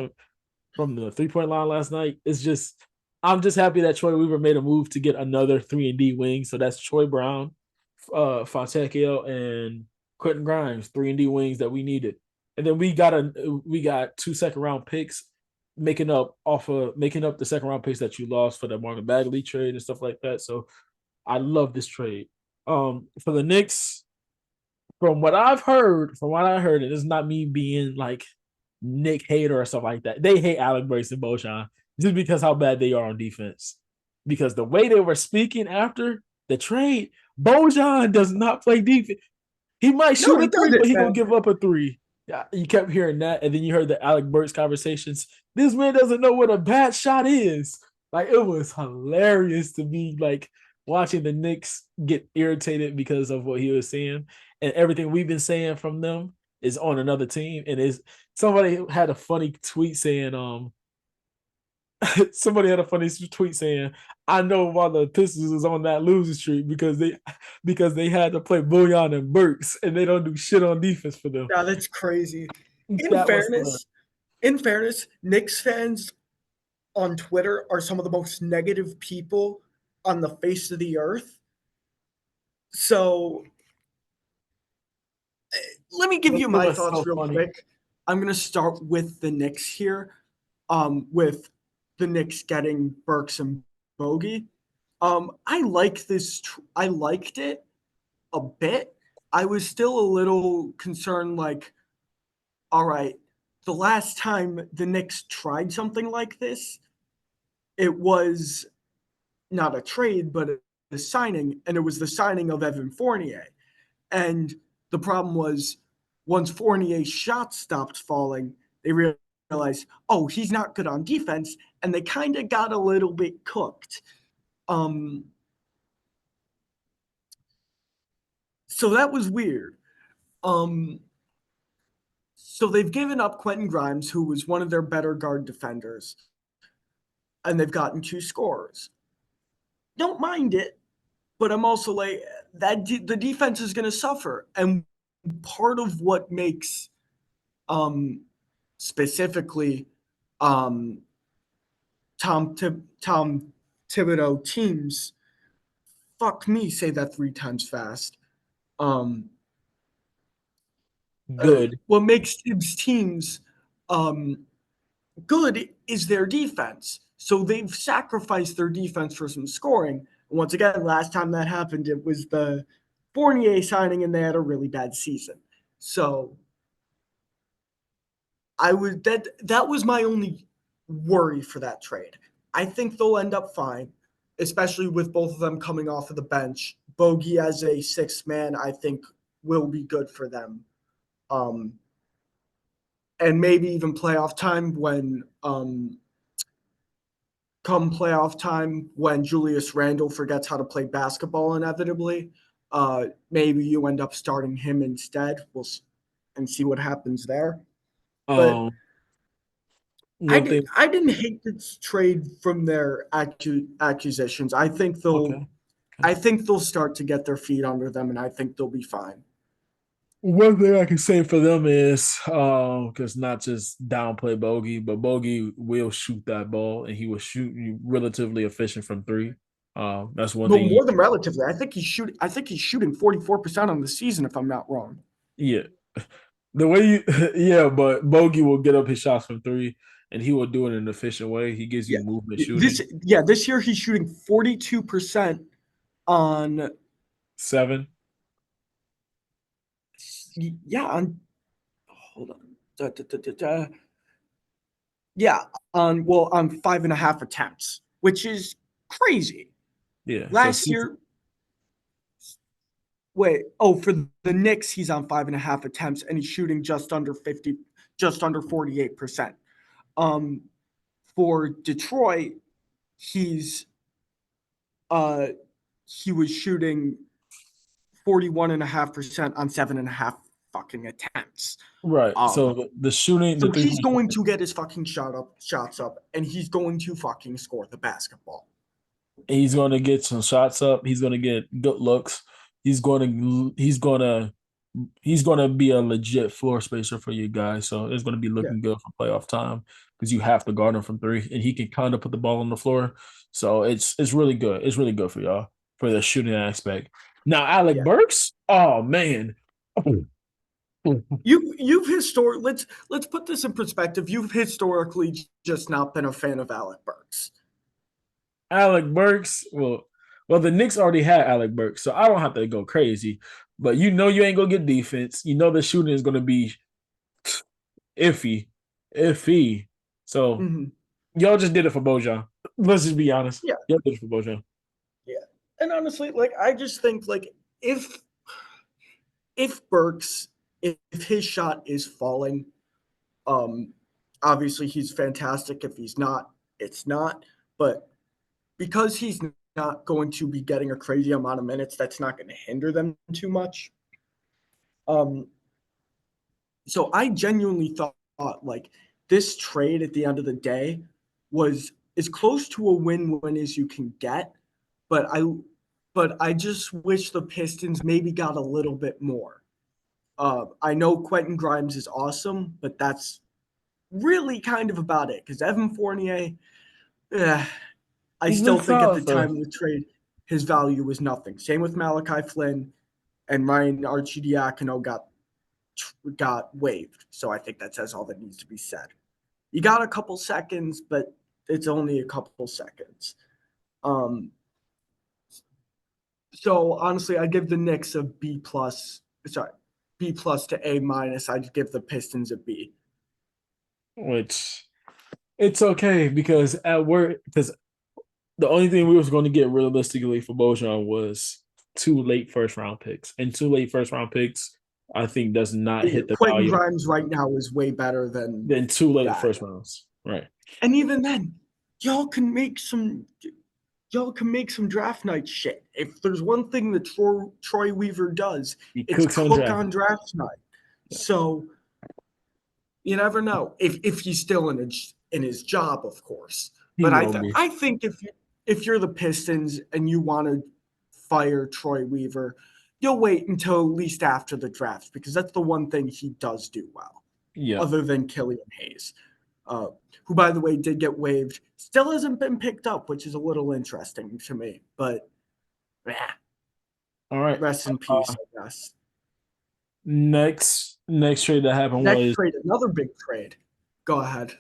from the 3 point line last night. It's just, I'm just happy that Troy Weaver made a move to get another 3-and-D wing. So that's Troy Brown, Fontecchio, and Quentin Grimes, 3-and-D wings that we needed. And then we got 2 second round picks, making up the second round picks that you lost for the Marvin Bagley trade and stuff like that. So I love this trade. For the Knicks, from what I heard, and it's not me being like Nick hater or stuff like that. They hate Alec Burks and Bojan just because how bad they are on defense. Because the way they were speaking after the trade, Bojan does not play defense. He might No, shoot he a three, but doesn't, he gonna man. give up a three. Yeah, you kept hearing that, and then you heard the Alec Burks conversations. This man doesn't know what a bad shot is. Like it was hilarious to me, like watching the Knicks get irritated because of what he was saying, and everything we've been saying from them is on another team. And is somebody had a funny tweet saying, somebody had a funny tweet saying, "I know why the Pistons is on that losing streak because they had to play Bouillon and Burks, and they don't do shit on defense for them." Yeah, that's crazy. In That was fairness, in fairness, Knicks fans on Twitter are some of the most negative people on the face of the earth. So let me give you it my was so thoughts real funny. quick. I'm going to start with the Knicks here, with the Knicks getting Burks and Bogey. I like this. I liked it a bit. I was still a little concerned, like, all right, the last time the Knicks tried something like this, it was not a trade, but a signing, and it was the signing of Evan Fournier. And the problem was once Fournier's shots stopped falling, they realized, oh, he's not good on defense, and they kind of got a little bit cooked. Um, so that was weird. Um, so they've given up Quentin Grimes, who was one of their better guard defenders, and they've gotten 2 scores. Don't mind it, but I'm also like that. The defense is going to suffer, and part of what makes um, specifically um, Tom Thibodeau teams. Fuck me, say that 3 times fast. Um, Good. what makes Tibbs teams um, good is their defense. So they've sacrificed their defense for some scoring. And once again, last time that happened, it was the Fournier signing, and they had a really bad season. So I was that was my only worry for that trade. I think they'll end up fine, especially with both of them coming off of the bench. Bogey as a 6th man, I think will be good for them. Um, and maybe even playoff time when come playoff time when Julius Randle forgets how to play basketball inevitably. Maybe you end up starting him instead. And see what happens there. But Um, one thing. I didn't hate this trade from their accusations. Okay. I think they'll start to get their feet under them, and I think they'll be fine. One thing I can say for them is, because not just downplay Bogey, but Bogey will shoot that ball, and he will shoot you relatively efficient from three. That's one Well, thing. more than relatively, I think he's shooting 44% on the season, if I'm not wrong. Yeah, the way you, yeah, but Bogey will get up his shots from three, and he will do it in an efficient way. He gives you Yeah, movement shooting. this year he's shooting 42% on 7. yeah on hold on da, da, da, da, da. Yeah, on 5.5 attempts, which is crazy. Yeah, so Last six. year, Wait, oh, for the Knicks, he's on 5.5 attempts and he's shooting just under 48%. Um, for Detroit, he's uh he was shooting 41.5% on 7.5 fucking attempts. Right. Um, So the shooting, the so three he's point going to get his fucking shots up, and he's going to fucking score the basketball. he's going to get some shots up. He's going to get good looks. He's going to be a legit floor spacer for you guys. So it's going to be Yeah, looking good for playoff time because you have to guard him from three, and he can kind of put the ball on the floor. So it's really good. It's really good for y'all for the shooting aspect. Now Alec yeah. Burks, oh man, You've let's put this in perspective. You've historically just not been a fan of Alec Burks. Alec Burks. Well, the Knicks already had Alec Burks, so I don't have to go crazy. But you ain't gonna get defense. You know the shooting is gonna be iffy, iffy. So Mm-hmm. y'all just did it for Bojan. Let's just be honest. Yeah, Y'all did it for Bojan. yeah. And honestly, like I just think like if Burks if his shot is falling, um, obviously he's fantastic. If he's not, it's not. But because he's not going to be getting a crazy amount of minutes, that's not going to hinder them too much. Um, so I genuinely thought like this trade at the end of the day was as close to a win-win as you can get, but I just wish the Pistons maybe got a little bit more. I know Quentin Grimes is awesome, but that's really kind of about it because Evan Fournier, eh, I He's still been think at the solid though. time of the trade, his value was nothing. Same with Malachi Flynn and Ryan Arcidiacono got waived. So I think that says all that needs to be said. You got a couple seconds, but it's only a couple seconds. Um, so honestly, I give the Knicks a B plus. Sorry, B plus to A minus. I'd give the Pistons a B. Which it's okay because at work because the only thing we was going to get realistically for Bojan was two late first round picks, and two late first round picks I think does not hit the Quentin value Grimes right now is way better than than two late that. first rounds. Right. And even then, y'all can make some y'all can make some draft night shit. If there's one thing that Troy Weaver does, He it's cooks on cook draft. on draft night. Yeah. So you never know if he's still in his job, of course. He But will be. I think if you're the Pistons and you want to fire Troy Weaver, you'll wait until at least after the draft because that's the one thing he does do well, Yeah. other than Killian Hayes, uh, who by the way did get waived, still hasn't been picked up, which is a little interesting to me. But yeah, All right. rest in peace, I guess. Next trade that happened Next was trade, another big trade. Go ahead.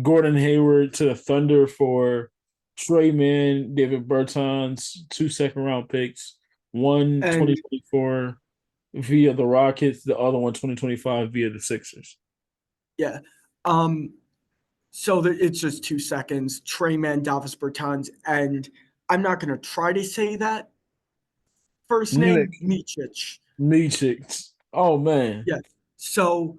Gordon Hayward to the Thunder for Trey Mann, David Bertans, two second round picks, one And 2024 via the Rockets, the other one 2025 via the Sixers. yeah. So it's just 2 seconds. Trey Man, Davis Bertans, and I'm not going to try to say that first Nick name, Micic. Micic. Oh man. Yeah. So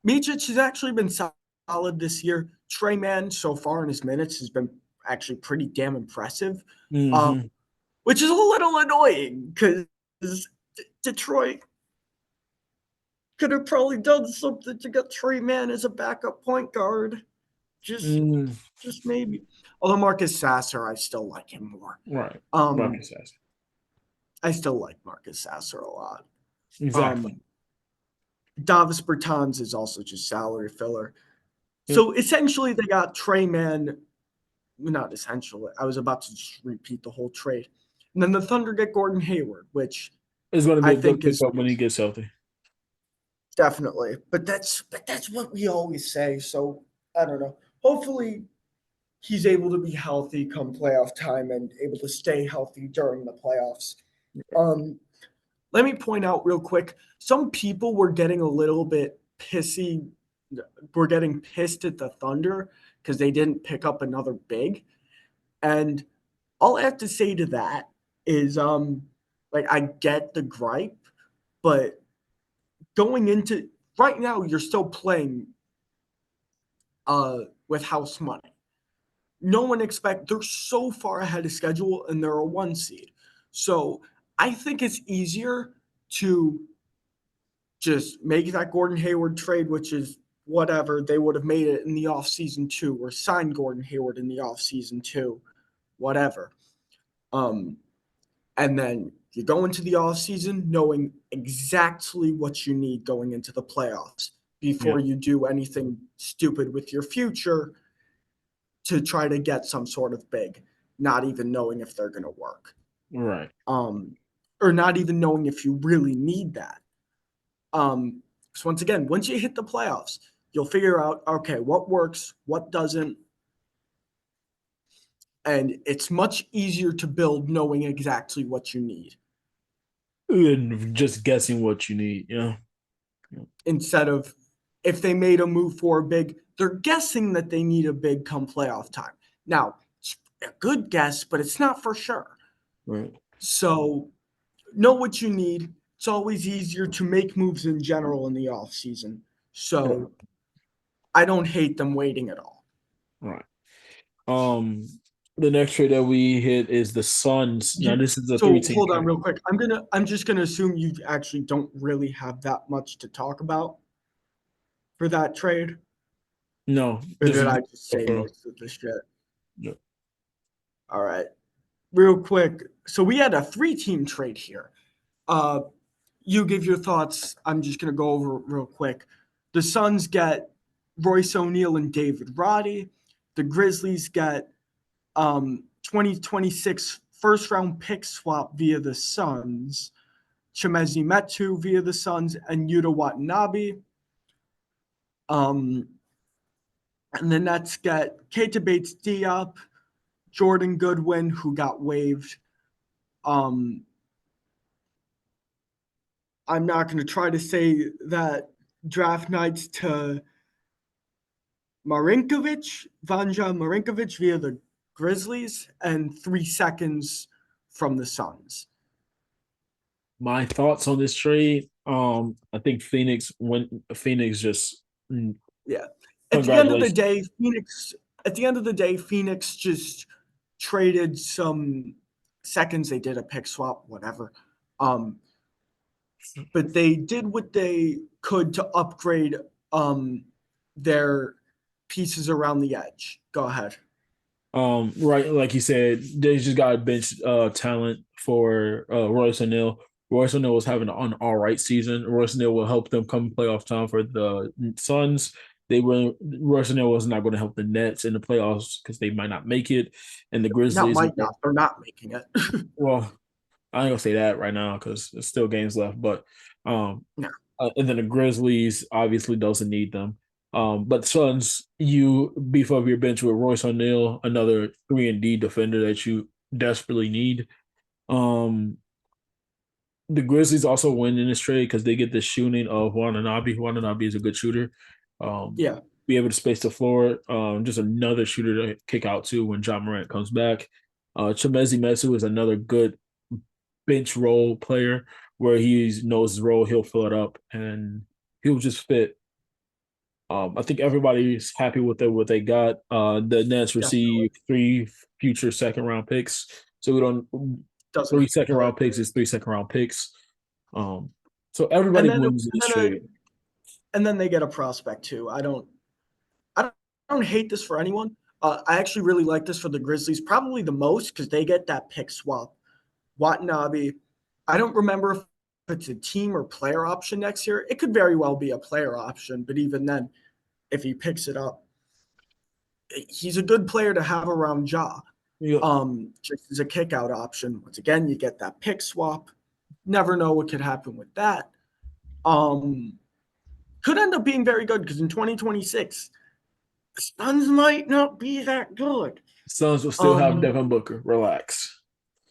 Micic has actually been solid this year. Trey Man, so far in his minutes, has been actually pretty damn impressive, um, Mm-hmm. which is a little annoying because Detroit could have probably done something to get Trey Man as a backup point guard. Just Mm, just maybe. Although Marcus Sasser, I still like him more. right. Um, Marcus has. I still like Marcus Sasser a lot. Exactly. Um, Davis Bertans is also just salary filler. Yep. So essentially, they got Trey Man. Not essentially. I was about to just repeat the whole trade, and then the Thunder get Gordon Hayward, which It's going to be I a good think is pickup when he gets healthy. definitely. But that's what we always say. So I don't know. Hopefully, he's able to be healthy come playoff time and able to stay healthy during the playoffs. Um, Let me point out real quick, some people were getting a little bit pissy. Were getting pissed at the Thunder because they didn't pick up another big. And all I have to say to that is, Like I get the gripe, but going into right now, you're still playing with house money. No one they're so far ahead of schedule and they're a 1 seed. So I think it's easier to just make that Gordon Hayward trade, which is whatever. They would have made it in the offseason too, or signed Gordon Hayward in the offseason too, whatever. Um, and then you go into the offseason knowing exactly what you need going into the playoffs Yeah. before you do anything stupid with your future to try to get some sort of big, not even knowing if they're going to work. Right. Um, or not even knowing if you really need that. So once again, once you hit the playoffs, you'll figure out, okay, what works, what doesn't. And it's much easier to build knowing exactly what you need And just guessing what you need. Yeah. instead of if they made a move for a big, they're guessing that they need a big come playoff time. Now, it's a good guess, but it's not for sure. Right. So know what you need. It's always easier to make moves in general in the off season. Yeah. So I don't hate them waiting at all. Right. Um, the next trade that we hit is the Suns. Now this is a So three-team hold on trade. real quick. I'm just gonna assume you actually don't really have that much to talk about for that trade. No, Or this did is I just say for most of the shit? yeah. All right. Real quick. So we had a 3-team trade here. Uh you give your thoughts. I'm just gonna go over it real quick. The Suns get Royce O'Neal and David Roddy. The Grizzlies get 2026 first round pick swap via the Suns, Chimezi Metu via the Suns, and Yuta Watanabe. Um, and the Nets get Keita Bates Diop, Jordan Goodwin, who got waived. Um, I'm not going to try to say that draft nights to Vanja Marinkovic via the Grizzlies, and 3 seconds from the Suns. My thoughts on this trade. I think Phoenix just Yeah. At the end of the congratulations. day, Phoenix just traded some seconds. They did a pick swap, whatever. Um, but they did what they could to upgrade their pieces around the edge. Go ahead. Right, like you said, they just got a bench talent for Royce O'Neal. Royce O'Neal was having an all right season. Royce O'Neal will help them come playoff time for the Suns. They were Royce O'Neal was not going to help the Nets in the playoffs because they might not make it, and the Not Grizzlies. might not. They're not making it. Well, I ain't gonna say that right now because there's still games left, but um, No. and then the Grizzlies obviously doesn't need them. But Suns, you beef up your bench with Royce O'Neal, another 3-and-D defender that you desperately need. Um, the Grizzlies also win in this trade because they get the shooting of Watanabe. Watanabe is a good shooter. Um, Yeah. be able to space the floor. Just another shooter to kick out to when John Morant comes back. Chimezi Mesu is another good bench role player where he knows his role, he'll fill it up and he'll just fit. I think everybody's happy with what they got. The Nets Definitely. receive 3 future second round picks. So we don't Doesn't three second really. round picks is 3 second round picks. Um, so everybody And then wins in and this then trade. and then they get a prospect too. I don't hate this for anyone. I actually really like this for the Grizzlies, probably the most because they get that pick swap. Watanabe, I don't remember if it's a team or player option next year. It could very well be a player option, but even then, if he picks it up, he's a good player to have around Ja. Yeah. Just as a kick out option. Once again, you get that pick swap. Never know what could happen with that. Um, could end up being very good because in 2026, the Suns might not be that good. Suns will still have Um, Devin Booker. Relax.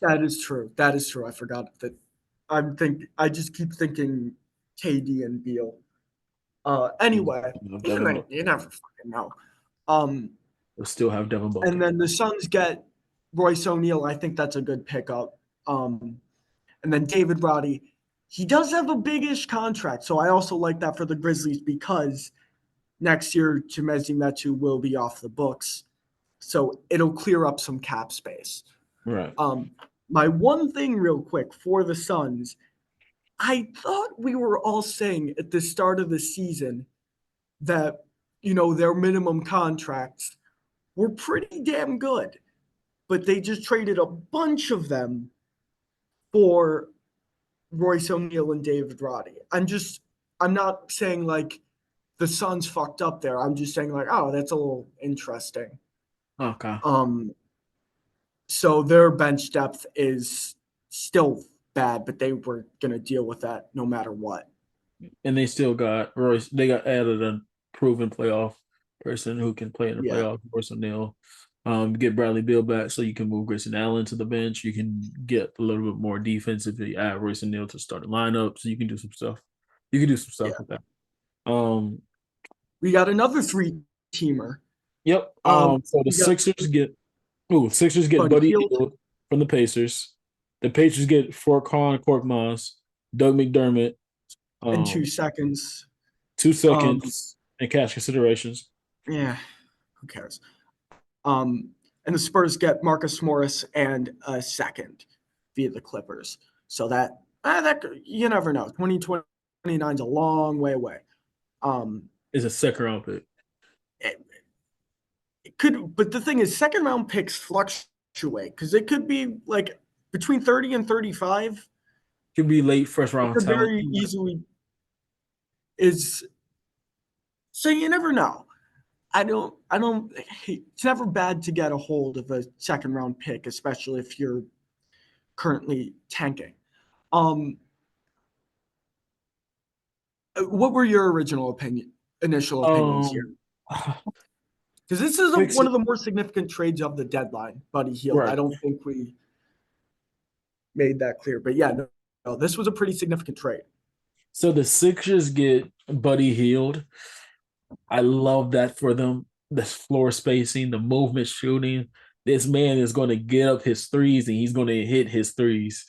that is true. That is true. I forgot that. I just keep thinking KD and Beal. Anyway, even Devin then, Booker. you never fucking know. Um, We'll still have Devin and Booker. then the Suns get Royce O'Neal. I think that's a good pickup. And then David Roddy, he does have a big-ish contract. So I also like that for the Grizzlies because next year Chimezie Metu will be off the books. So it'll clear up some cap space. Right. Um, my one thing real quick for the Suns, I thought we were all saying at the start of the season that, their minimum contracts were pretty damn good, but they just traded a bunch of them for Royce O'Neal and David Roddy. I'm not saying like the Suns fucked up there. I'm just saying like, oh, that's a little interesting. Okay. Um, so their bench depth is still bad, but they were gonna deal with that no matter what. And they still got Royce. They got added a proven playoff person who can play in the Yeah, playoffs. Royce O'Neal. Get Bradley Beal back so you can move Grayson Allen to the bench. You can get a little bit more defensive if you add Royce O'Neal to start the lineup. So you can do some stuff. You can do some stuff yeah. with that. Um, We got another three teamer. yep. So the We got Sixers get Buddy Buddy Hield Hield from the Pacers. The Pacers get Furkan Korkmaz, Doug McDermott, in 2 um, seconds. 2 seconds and cash considerations. Yeah, who cares? Um, and the Spurs get Marcus Morris and a second via the Clippers. So that you never know. 2029 is a long way away. Is a second round pick. It, it could, but the thing is, second round picks fluctuate because it could be like between 30 and 35. Could be late first It round could talent. very easily is. So you never know. I don't it's never bad to get a hold of a second round pick, especially if you're currently tanking. Um what were your initial opinions here? Um, Because this is Six, one of the more significant trades of the deadline, Buddy Hield. I right. don't think we made that clear. But yeah, no, this was a pretty significant trade. So the Sixers get Buddy Hield. I love that for them. The floor spacing, the movement shooting. This man is going to get up his threes and he's going to hit his threes.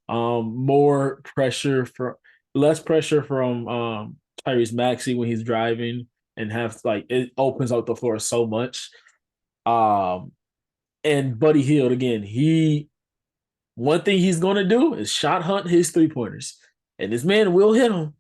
More pressure for less pressure from Tyrese Maxey when he's driving and have like it opens up the floor so much. Um, and Buddy Hield again, he one thing he's going to do is shot hunt his 3 pointers, and this man will hit them.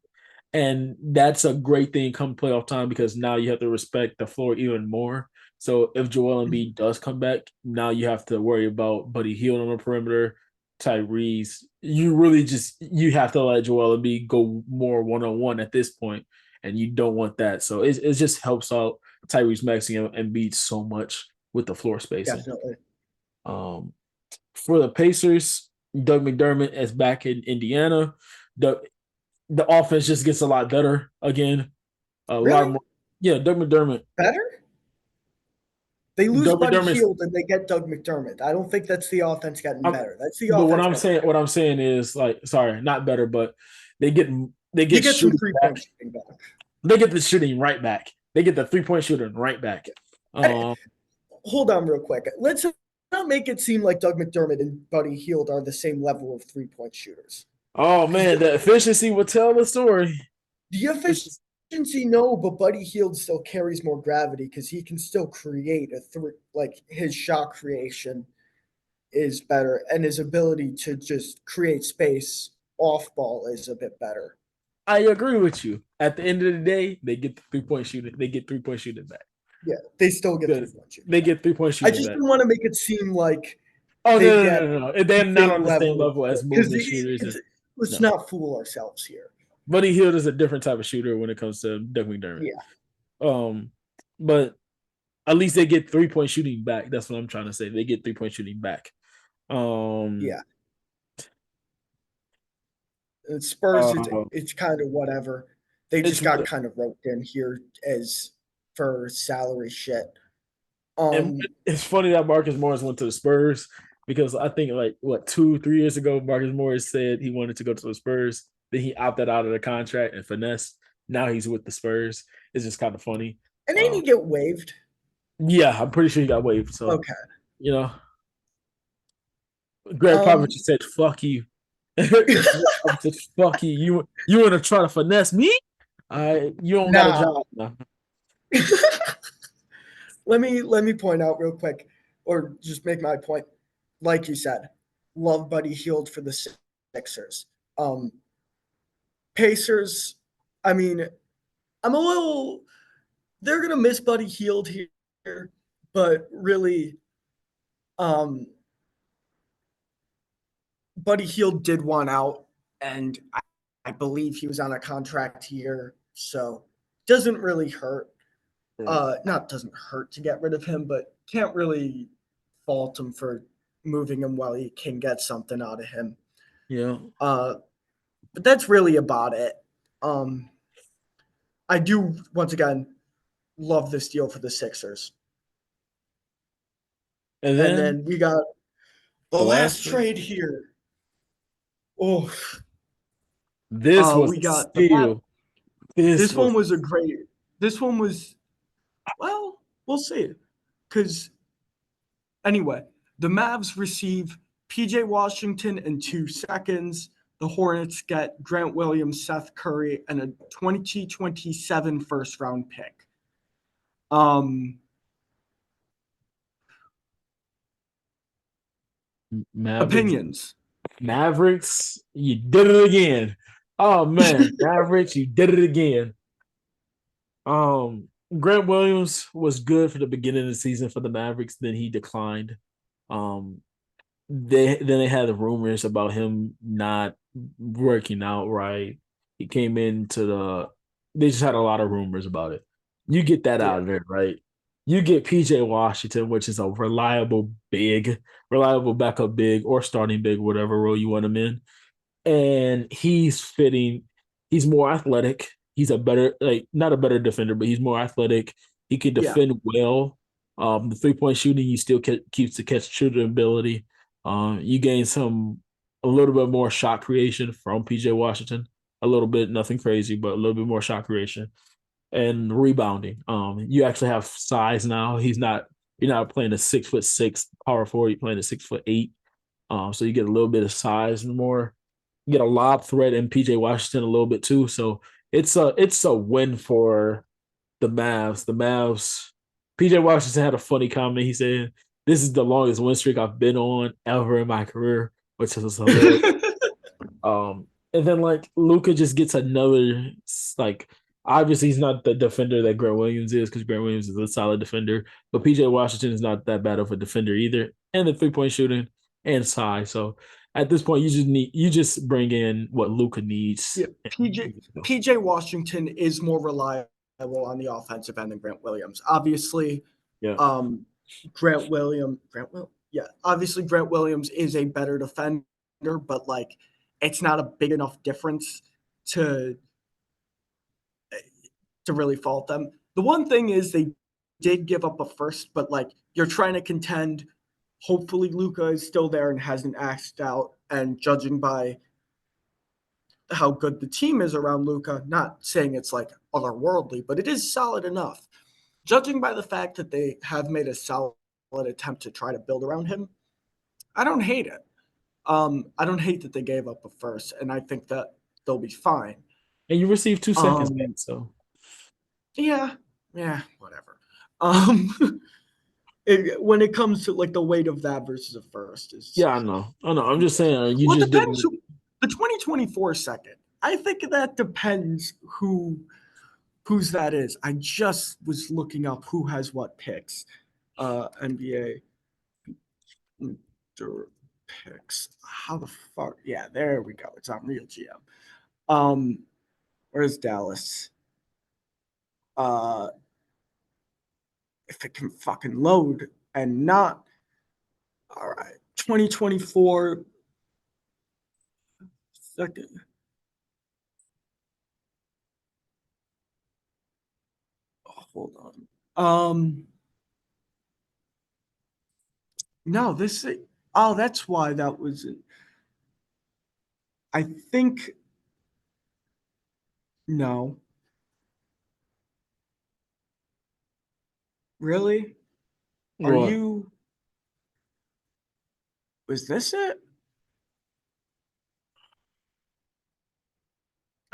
And that's a great thing come playoff time because now you have to respect the floor even more. So if Joel Embiid does come back, now you have to worry about Buddy Hield on the perimeter, Tyrese. You really just you have to let Joel Embiid go more 1-on-1 at this point, and you don't want that. So it just helps out Tyrese Maxey and Embiid so much with the floor spacing. Definitely. Um, for the Pacers, Doug McDermott is back in Indiana. The offense just gets a lot better again. A lot Really? more. Yeah, Doug McDermott. Better? They lose Doug Buddy McDermott. Hield and they get Doug McDermott. I don't think that's the offense getting better. That's the But offense getting better. what I'm saying is like, sorry, not better, but they get they You get get some shooting 3 point back. shooting back. They get the shooting right back. They get the 3 point shooting right back. Um, Hold on real quick. Let's not make it seem like Doug McDermott and Buddy Hield are the same level of 3 point shooters. oh Because man, the efficiency will tell the story. the It's, efficiency, no, but Buddy Hield still carries more gravity because he can still create a three. Like his shot creation is better, and his ability to just create space off ball is a bit better. I agree with you. At the end of the day, they get the 3 point shooting. They get 3 point shooting back. Yeah, they still get Good. 3 point shooting They back. get 3 point I shooting just back. didn't want to make it seem like Oh they no, get no, no, no, no! They're the not on same the same level level as because movement shooters. let's No, not fool ourselves here. Buddy Hield is a different type of shooter when it comes to Doug McDermott. Yeah, Um, but at least they get 3 point shooting back. That's what I'm trying to say. They get 3 point shooting back. Um, yeah. And Spurs, uh, it's kind of whatever. They it's just got kind of roped in here as for salary shit. and Um, it's funny that Marcus Morris went to the Spurs because I think like what 2 3 years ago, Marcus Morris said he wanted to go to the Spurs. Then he opted out of the contract and finesse. Now he's with the Spurs. It's just kind of funny. and then Uh, he get waived. yeah, I'm pretty sure he got waived. So Okay. you know, Greg Um, Popovich said, "Fuck you." I'm just fuck you. You want to try to finesse me? You don't got a Nah. job now. Let me point out real quick, or just make my point. Like you said, love Buddy Hield for the Sixers. Um, Pacers. I mean, I'm a little. They're gonna miss Buddy Hield here, but really, um, Buddy Hield did want out, and I believe he was on a contract here, so doesn't really hurt. Yeah. Not doesn't hurt to get rid of him, but can't really fault him for moving him while he can get something out of him. Yeah. Uh, but that's really about it. Um, I do once again love this deal for the Sixers, And and then then we got the the last last trade. trade here. Oh, This was we a got the Mavs. steal. This This one was was a great. This one was well. We'll see, because anyway, the Mavs receive PJ Washington in 2 seconds. The Hornets get Grant Williams, Seth Curry, and a 2027 first round pick. Um, Mavericks. Opinions. Mavericks, you did it again. Oh man, Mavericks, you did it again. Um, Grant Williams was good for the beginning of the season for the Mavericks. Then he declined. Um, they had the rumors about him not working out right. He came into the. They just had a lot of rumors about it. You get that out Yeah. of there, right? You get PJ Washington, which is a reliable backup big or starting big, whatever role you want him in, and he's fitting. He's more athletic. He's a better, like not a better defender, but he's more athletic. He can Yeah. defend well. The 3-point shooting, he still keeps the catch shooting ability. You gain a little bit more shot creation from PJ Washington. A little bit, nothing crazy, but a little bit more shot creation and rebounding. You actually have size now. You're not playing a 6'6" power forward. You're playing a 6'8". So you get a little bit of size and more. You get a lob threat in PJ Washington a little bit too. So it's a win for the Mavs. The Mavs. PJ Washington had a funny comment. He said, "This is the longest win streak I've been on ever in my career," which is hilarious. And then like Luca just gets another like obviously he's not the defender that Grant Williams is because Grant Williams is a solid defender, but PJ Washington is not that bad of a defender either, and the 3-point shooting and size. So at this point, you just bring in what Luca needs. Yeah. PJ Washington is more reliable on the offensive end than Grant Williams. Obviously, Yeah, um, obviously Grant Williams is a better defender, but like it's not a big enough difference to really fault them. The one thing is they did give up a first, but like you're trying to contend. Hopefully, Luca is still there and hasn't axed out. And judging by how good the team is around Luca, not saying it's like otherworldly, but it is solid enough. Judging by the fact that they have made a solid attempt to try to build around him, I don't hate it. I don't hate that they gave up a first, and I think that they'll be fine. and you receive 2 seconds back. Um, So yeah, yeah, whatever. Um, when it comes to like the weight of that versus a first is yeah, I know. I'm just saying you well, it just depends. didn't. The 2024 second, I think that depends whose that is. I just was looking up who has what picks. NBA picks. How the fuck? Yeah, there we go. It's on Real GM. Um, where's Dallas? Uh, if it can fucking load and not. All right, 2024 second. Oh, hold on. No, this. Oh, that's why that was. I think no. Really? Are What? you? Was this it?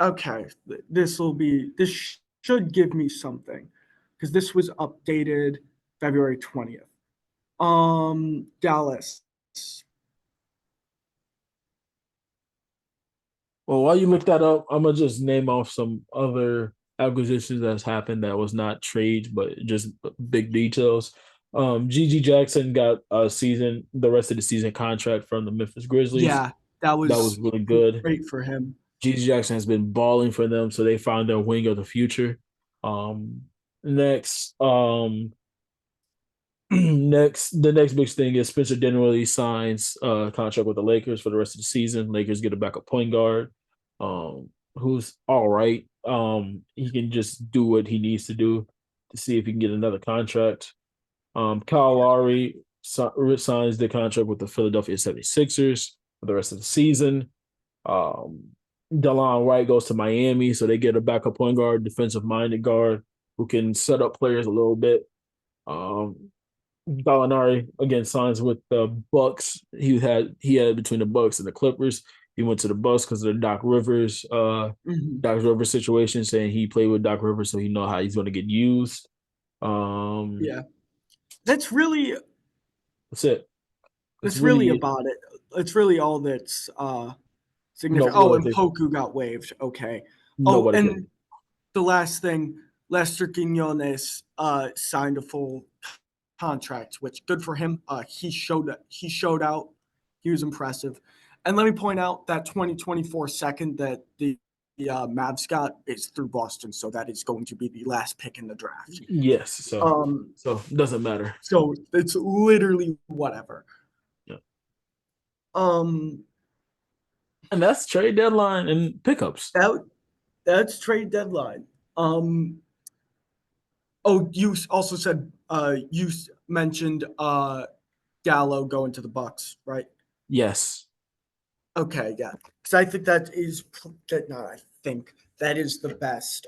Okay, this should give me something because this was updated February 20th. Dallas. Well, while you look that up, I'm gonna just name off some other acquisitions that's happened that was not trades, but just big details. GG Jackson got the rest of the season contract from the Memphis Grizzlies. Yeah, that That was was really good. great for him. GG Jackson has been balling for them, so they found their wing of the future. Um, next, the next big thing is Spencer Dinwiddie signs a contract with the Lakers for the rest of the season. Lakers get a backup point guard, who's all right. He can just do what he needs to do to see if he can get another contract. Kyle Lowry signs the contract with the Philadelphia 76ers for the rest of the season. Um, Delon Wright goes to Miami, so they get a backup point guard, defensive minded guard who can set up players a little bit. Um, Gallinari again signs with the Bucks. He had between the Bucks and the Clippers. He went to the Bucks because of the Mhm. Doc Rivers situation, saying he played with Doc Rivers, so he know how he's going to get used. Yeah, that's really That's it. That's that's really really it. about it. It's really all that's significant. Oh, and Noteworthy. Poku got waived. Okay. Oh, Nobody cares. and the last thing, Lester Quinones signed a full contract, which good for him. He showed out. He was impressive. And let me point out that 2024 second that the Mavs got is through Boston, so that is going to be the last pick in the draft. Yes, so Um, it doesn't matter. so it's literally whatever. Yeah. Um, And that's trade deadline and pickups. that that's trade deadline. Um, oh, you also said you mentioned Gallo going to the Bucks, right? Yes. Okay, yeah, because I think that is that. Not I think that is the best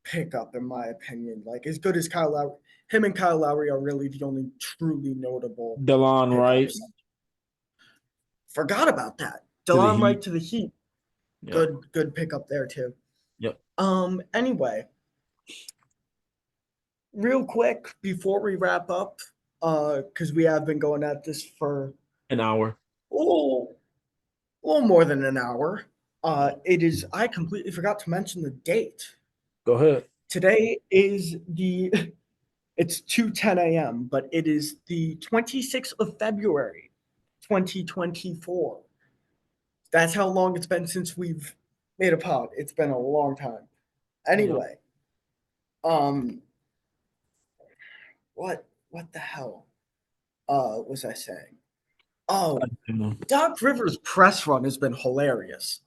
pickup in my opinion. Like as good as Kyle Lowry, him and Kyle Lowry are really the only truly notable Delon Wright pickups. Forgot about that. to the Delon Wright Heat. to the Heat. Yeah. Good pickup there too. Yep. Anyway, real quick before we wrap up, because we have been going at this for An hour. oh a little more than an hour. It is. I completely forgot to mention the date. Go ahead. Today is the. It's 2:10 a.m., but it is the 26th of February, 2024. That's how long it's been since we've made a pod. It's been a long time. Yep. Anyway, um, what the hell was I saying? Oh, Doc Rivers' press run has been hilarious.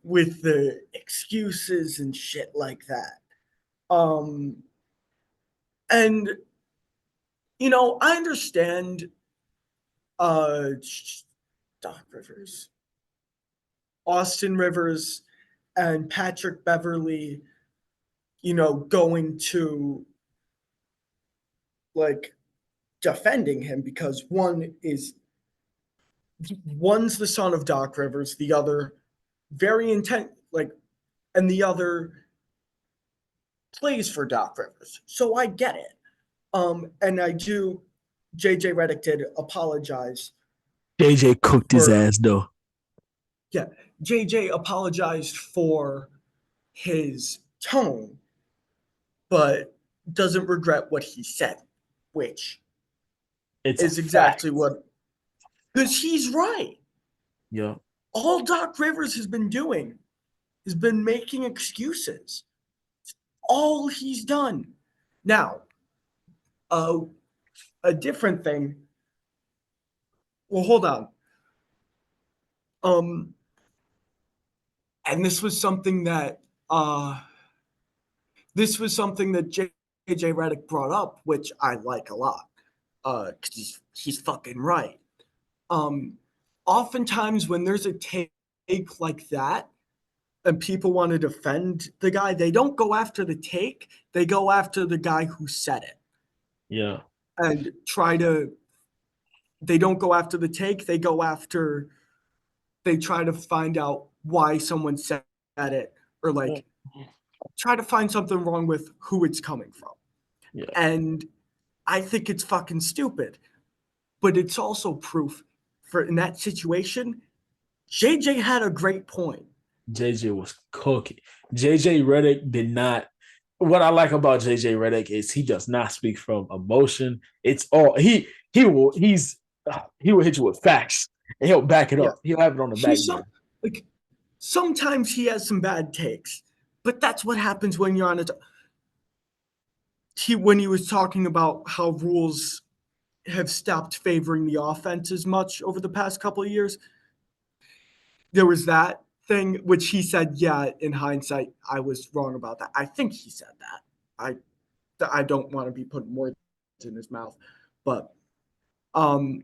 With the excuses and shit like that. Um, and I understand uh Doc Rivers, Austin Rivers, and Patrick Beverly, going to like defending him because one's the son of Doc Rivers, the other very intent and the other plays for Doc Rivers. So I get it. And I do. JJ Redick did apologize JJ cooked his for ass though. yeah. JJ apologized for his tone, but doesn't regret what he said, which It's a is fact. exactly what because he's right. Yeah. All Doc Rivers has been doing has been making excuses. All he's done. Now, uh, a different thing. Well, hold on. Um, and this was something that JJ Redick brought up, which I like a lot, because he's fucking right. Um, Oftentimes when there's a take like that, and people want to defend the guy, they don't go after the take, they go after the guy who said it Yeah. and they don't go after the take, they try to find out why someone said it, or like try to find something wrong with who it's coming from. Yeah. And I think it's fucking stupid. But it's also proof for in that situation, JJ had a great point. JJ was cooking. JJ Redick did not. What I like about JJ Redick is he does not speak from emotion. It's all he will hit you with facts and he'll back it Yeah. up. He'll have it on the back He's so burner. like sometimes he has some bad takes, but that's what happens when you're on a when he was talking about how rules have stopped favoring the offense as much over the past couple of years. There was that thing which he said, yeah, in hindsight, I was wrong about that. I think he said that. I don't want to be putting words in his mouth, but um,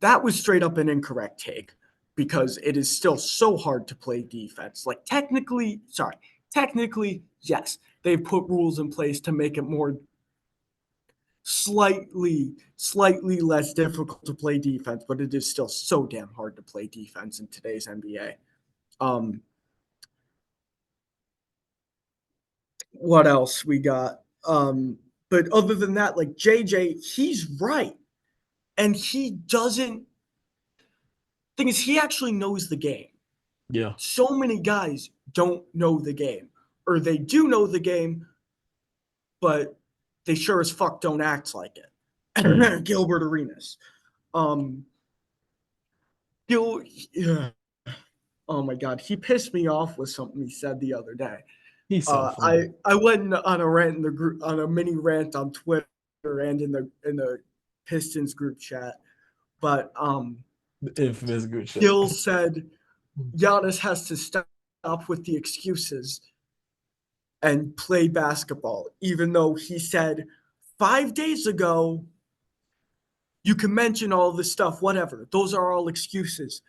that was straight up an incorrect take because it is still so hard to play defense. Like technically, yes, they've put rules in place to make it more slightly less difficult to play defense, but it is still so damn hard to play defense in today's NBA. What else we got? But other than that, like JJ, he's right. And he doesn't thing is he actually knows the game. Yeah. So many guys don't know the game. Or they do know the game, but they sure as fuck don't act like it. Gilbert Arenas. Um Gil yeah. Oh my god, he pissed me off with something he said the other day. He's so funny. I went on a rant in the group on a mini rant on Twitter and in the Pistons group chat. But The infamous good shot. Gil said Giannis has to stop with the excuses and play basketball, even though he said 5 days ago, you can mention all this stuff, whatever. Those are all excuses.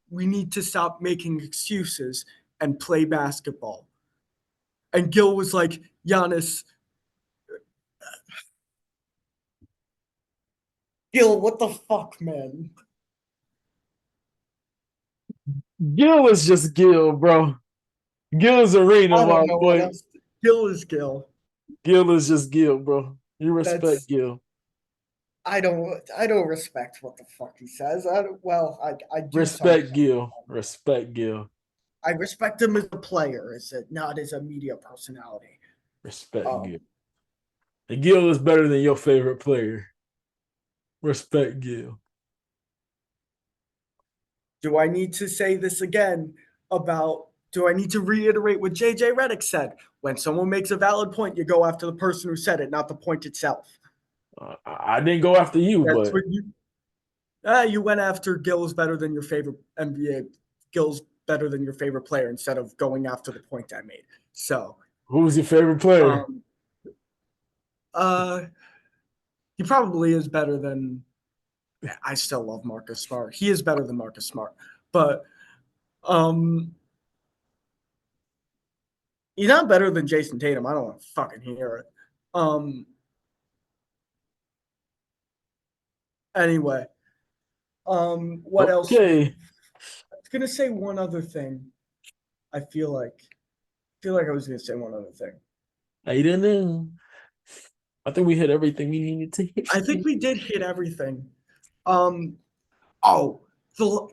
We need to stop making excuses and play basketball. And Gil was like, Giannis, Gil, what the fuck, man? Gil is just Gil, bro. Gil is Arena, I my don't know what boy. else. Gil is Gil. Gil is just Gil, bro. You respect That's Gil. I don't respect what the fuck he says. I do Respect sometimes. Gil. Respect Gil. I respect him as a player, not as a media personality. Respect Gil. Um, And Gil is better than your favorite player. Respect Gil. do I need to say this again about? Do I need to reiterate what JJ Redick said? When someone makes a valid point, you go after the person who said it, not the point itself. I didn't go after you, That's but what you went after Gill's better than your favorite NBA. Gill's better than your favorite player instead of going after the point I made. So, who's your favorite player? um, uh, he probably is better than. I still love Marcus Smart. He is better than Marcus Smart, but um, he's not better than Jason Tatum. I don't want to fucking hear it. Anyway, what else? Okay. I was gonna say one other thing. I feel like I was gonna say one other thing. I don't know. I think we hit everything we needed to hit. I think we did hit everything. Um, oh,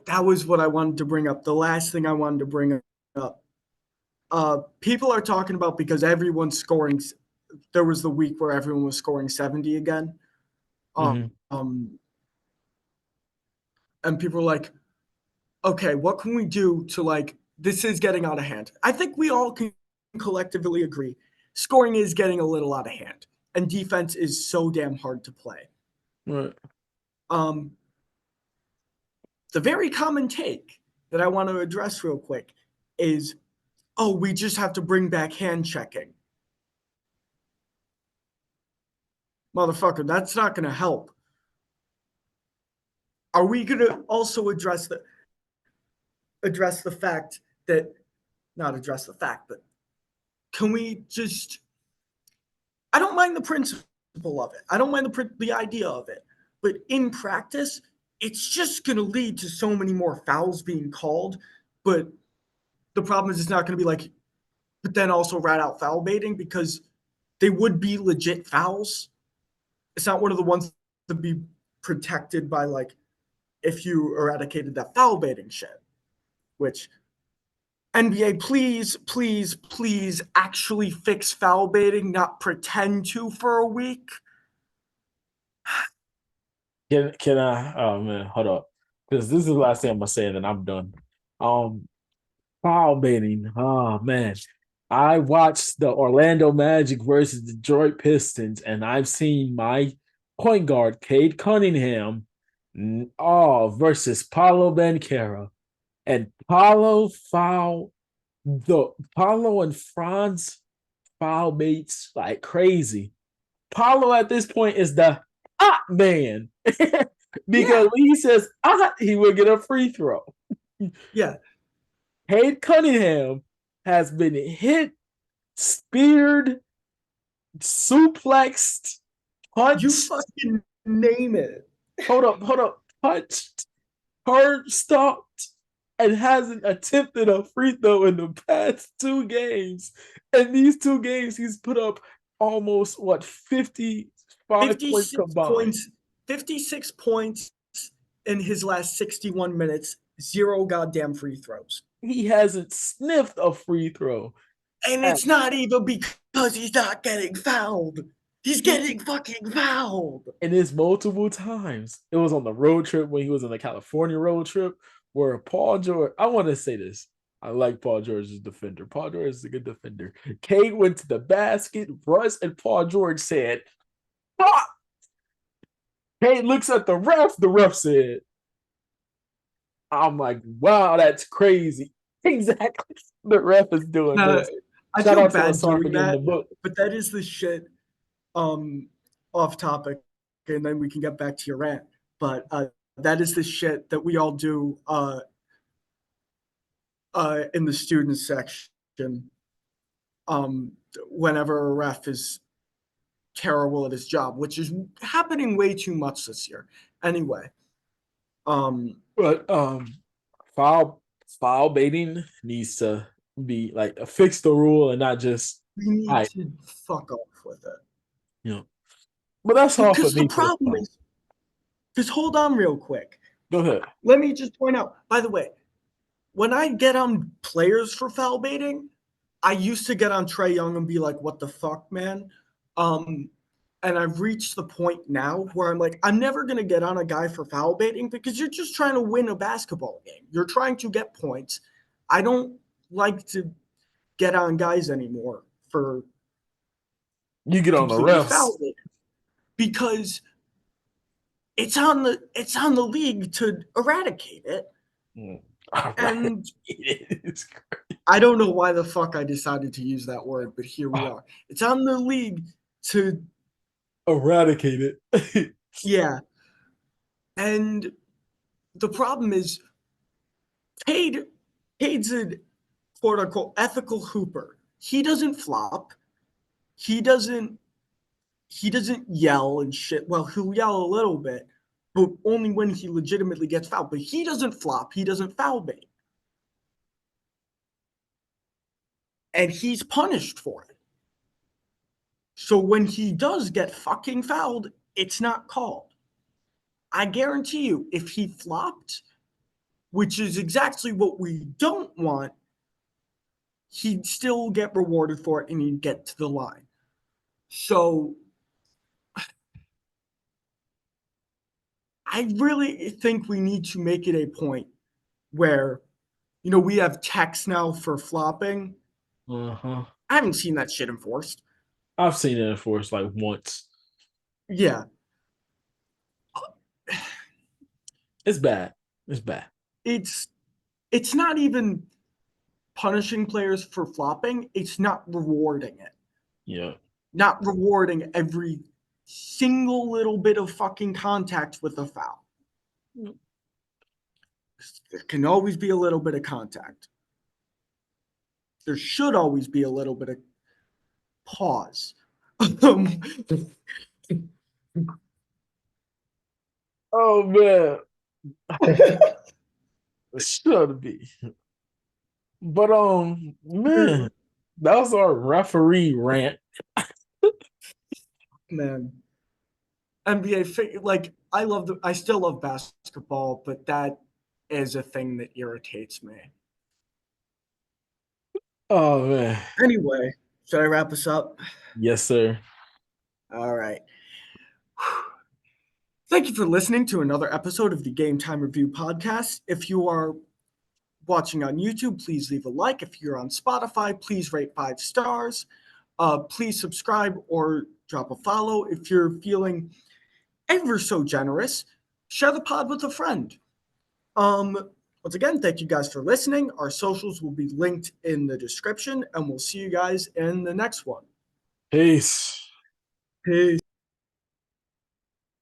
that was what I wanted to bring up. The last thing I wanted to bring up. People are talking about because everyone's scoring. There was the week where everyone was scoring 70 again. Mhm. Um, and people are like, okay, what can we do to like this is getting out of hand? I think we all can collectively agree scoring is getting a little out of hand, and defense is so damn hard to play. Right. Um, the very common take that I want to address real quick is, oh, we just have to bring back hand checking. Motherfucker, that's not going to help. Are we going to also address the fact that not address the fact, but can we just? I don't mind the principle of it. I don't mind the idea of it, but in practice, it's just going to lead to so many more fouls being called. But the problem is it's not going to be like, but then also rat out foul baiting because they would be legit fouls. It's not one of the ones to be protected by like if you eradicated that foul baiting shit, which NBA, please, please, please actually fix foul baiting, not pretend to for a week. Can I? Oh man, hold up, because this is the last thing I'm gonna say, and then I'm done. Um, Foul baiting. Oh man, I watched the Orlando Magic versus Detroit Pistons, and I've seen my point guard Cade Cunningham, versus Paulo Banchero, and Paulo and Franz foul baits like crazy. Paulo at this point is the man because Yeah, when he says he will get a free throw. yeah. Cade Cunningham has been hit, speared, suplexed, You punched. fucking name it. Hold up, punched, hurt, stopped, and hasn't attempted a free throw in the past 2 games. And these 2 games, he's put up almost 55 points 56 combined. points, 56 points in his last 61 minutes, zero goddamn free throws. He hasn't sniffed a free throw. And And it's not even because he's not getting fouled. He's getting fucking fouled. it is multiple times. It was on the road trip when he was on the California road trip where Paul George, I want to say this. I like Paul George as defender. Paul George is a good defender. Cade went to the basket. Russ and Paul George said, "Fuck." Cade looks at the ref. The ref said, I'm like, wow, that's crazy. Exactly. The ref is doing Uh, this. I Shout feel out to bad Assar for doing getting the that, book. but that is the shit um, off topic, and then we can get back to your rant. But that is the shit that we all do in the student section um, whenever a ref is terrible at his job, which is happening way too much this year. Anyway, But foul baiting needs to be like fix the rule and not just we need I to fuck off with it. you know. But that's all for Because the me for the problem foul. is, just hold on real quick. Go ahead. Let me just point out, by the way, when I get on players for foul baiting, I used to get on Trey Young and be like, what the fuck, man? Um, and I've reached the point now where I'm like, I'm never going to get on a guy for foul baiting because you're just trying to win a basketball game. You're trying to get points. I don't like to get on guys anymore for You get on the completely refs. foul baiting because it's on the league to eradicate it. All right. And It is I don't know why the fuck I decided to use that word, but here we are. It's on the league to, eradicate it. yeah. And the problem is, Cade, Cade's a quote unquote ethical hooper. He doesn't flop. He doesn't. He doesn't yell and shit. Well, he'll yell a little bit, but only when he legitimately gets fouled. But he doesn't flop. He doesn't foul bait, and he's punished for it. So when he does get fucking fouled, it's not called. I guarantee you, if he flopped, which is exactly what we don't want, he'd still get rewarded for it and he'd get to the line. So I really think we need to make it a point where, we have text now for flopping. Uh-huh. I haven't seen that shit enforced. I've seen it enforced like once. Yeah. It's bad. It's bad. It's it's not even punishing players for flopping, it's not rewarding it. Yeah. Not rewarding every single little bit of fucking contact with a foul. There can always be a little bit of contact. There should always be a little bit of pause. Um, Oh man. It should be. But man, that was our referee rant. Man, like I still love basketball, but that is a thing that irritates me. Oh man. Anyway, should I wrap this up? Yes, sir. All right. Thank you for listening to another episode of the Game Time Review podcast. If you are watching on YouTube, please leave a like. If you're on Spotify, please rate 5 stars. Please subscribe or drop a follow. If you're feeling ever so generous, share the pod with a friend. Once again, thank you guys for listening. Our socials will be linked in the description, and we'll see you guys in the next one. Peace. Peace.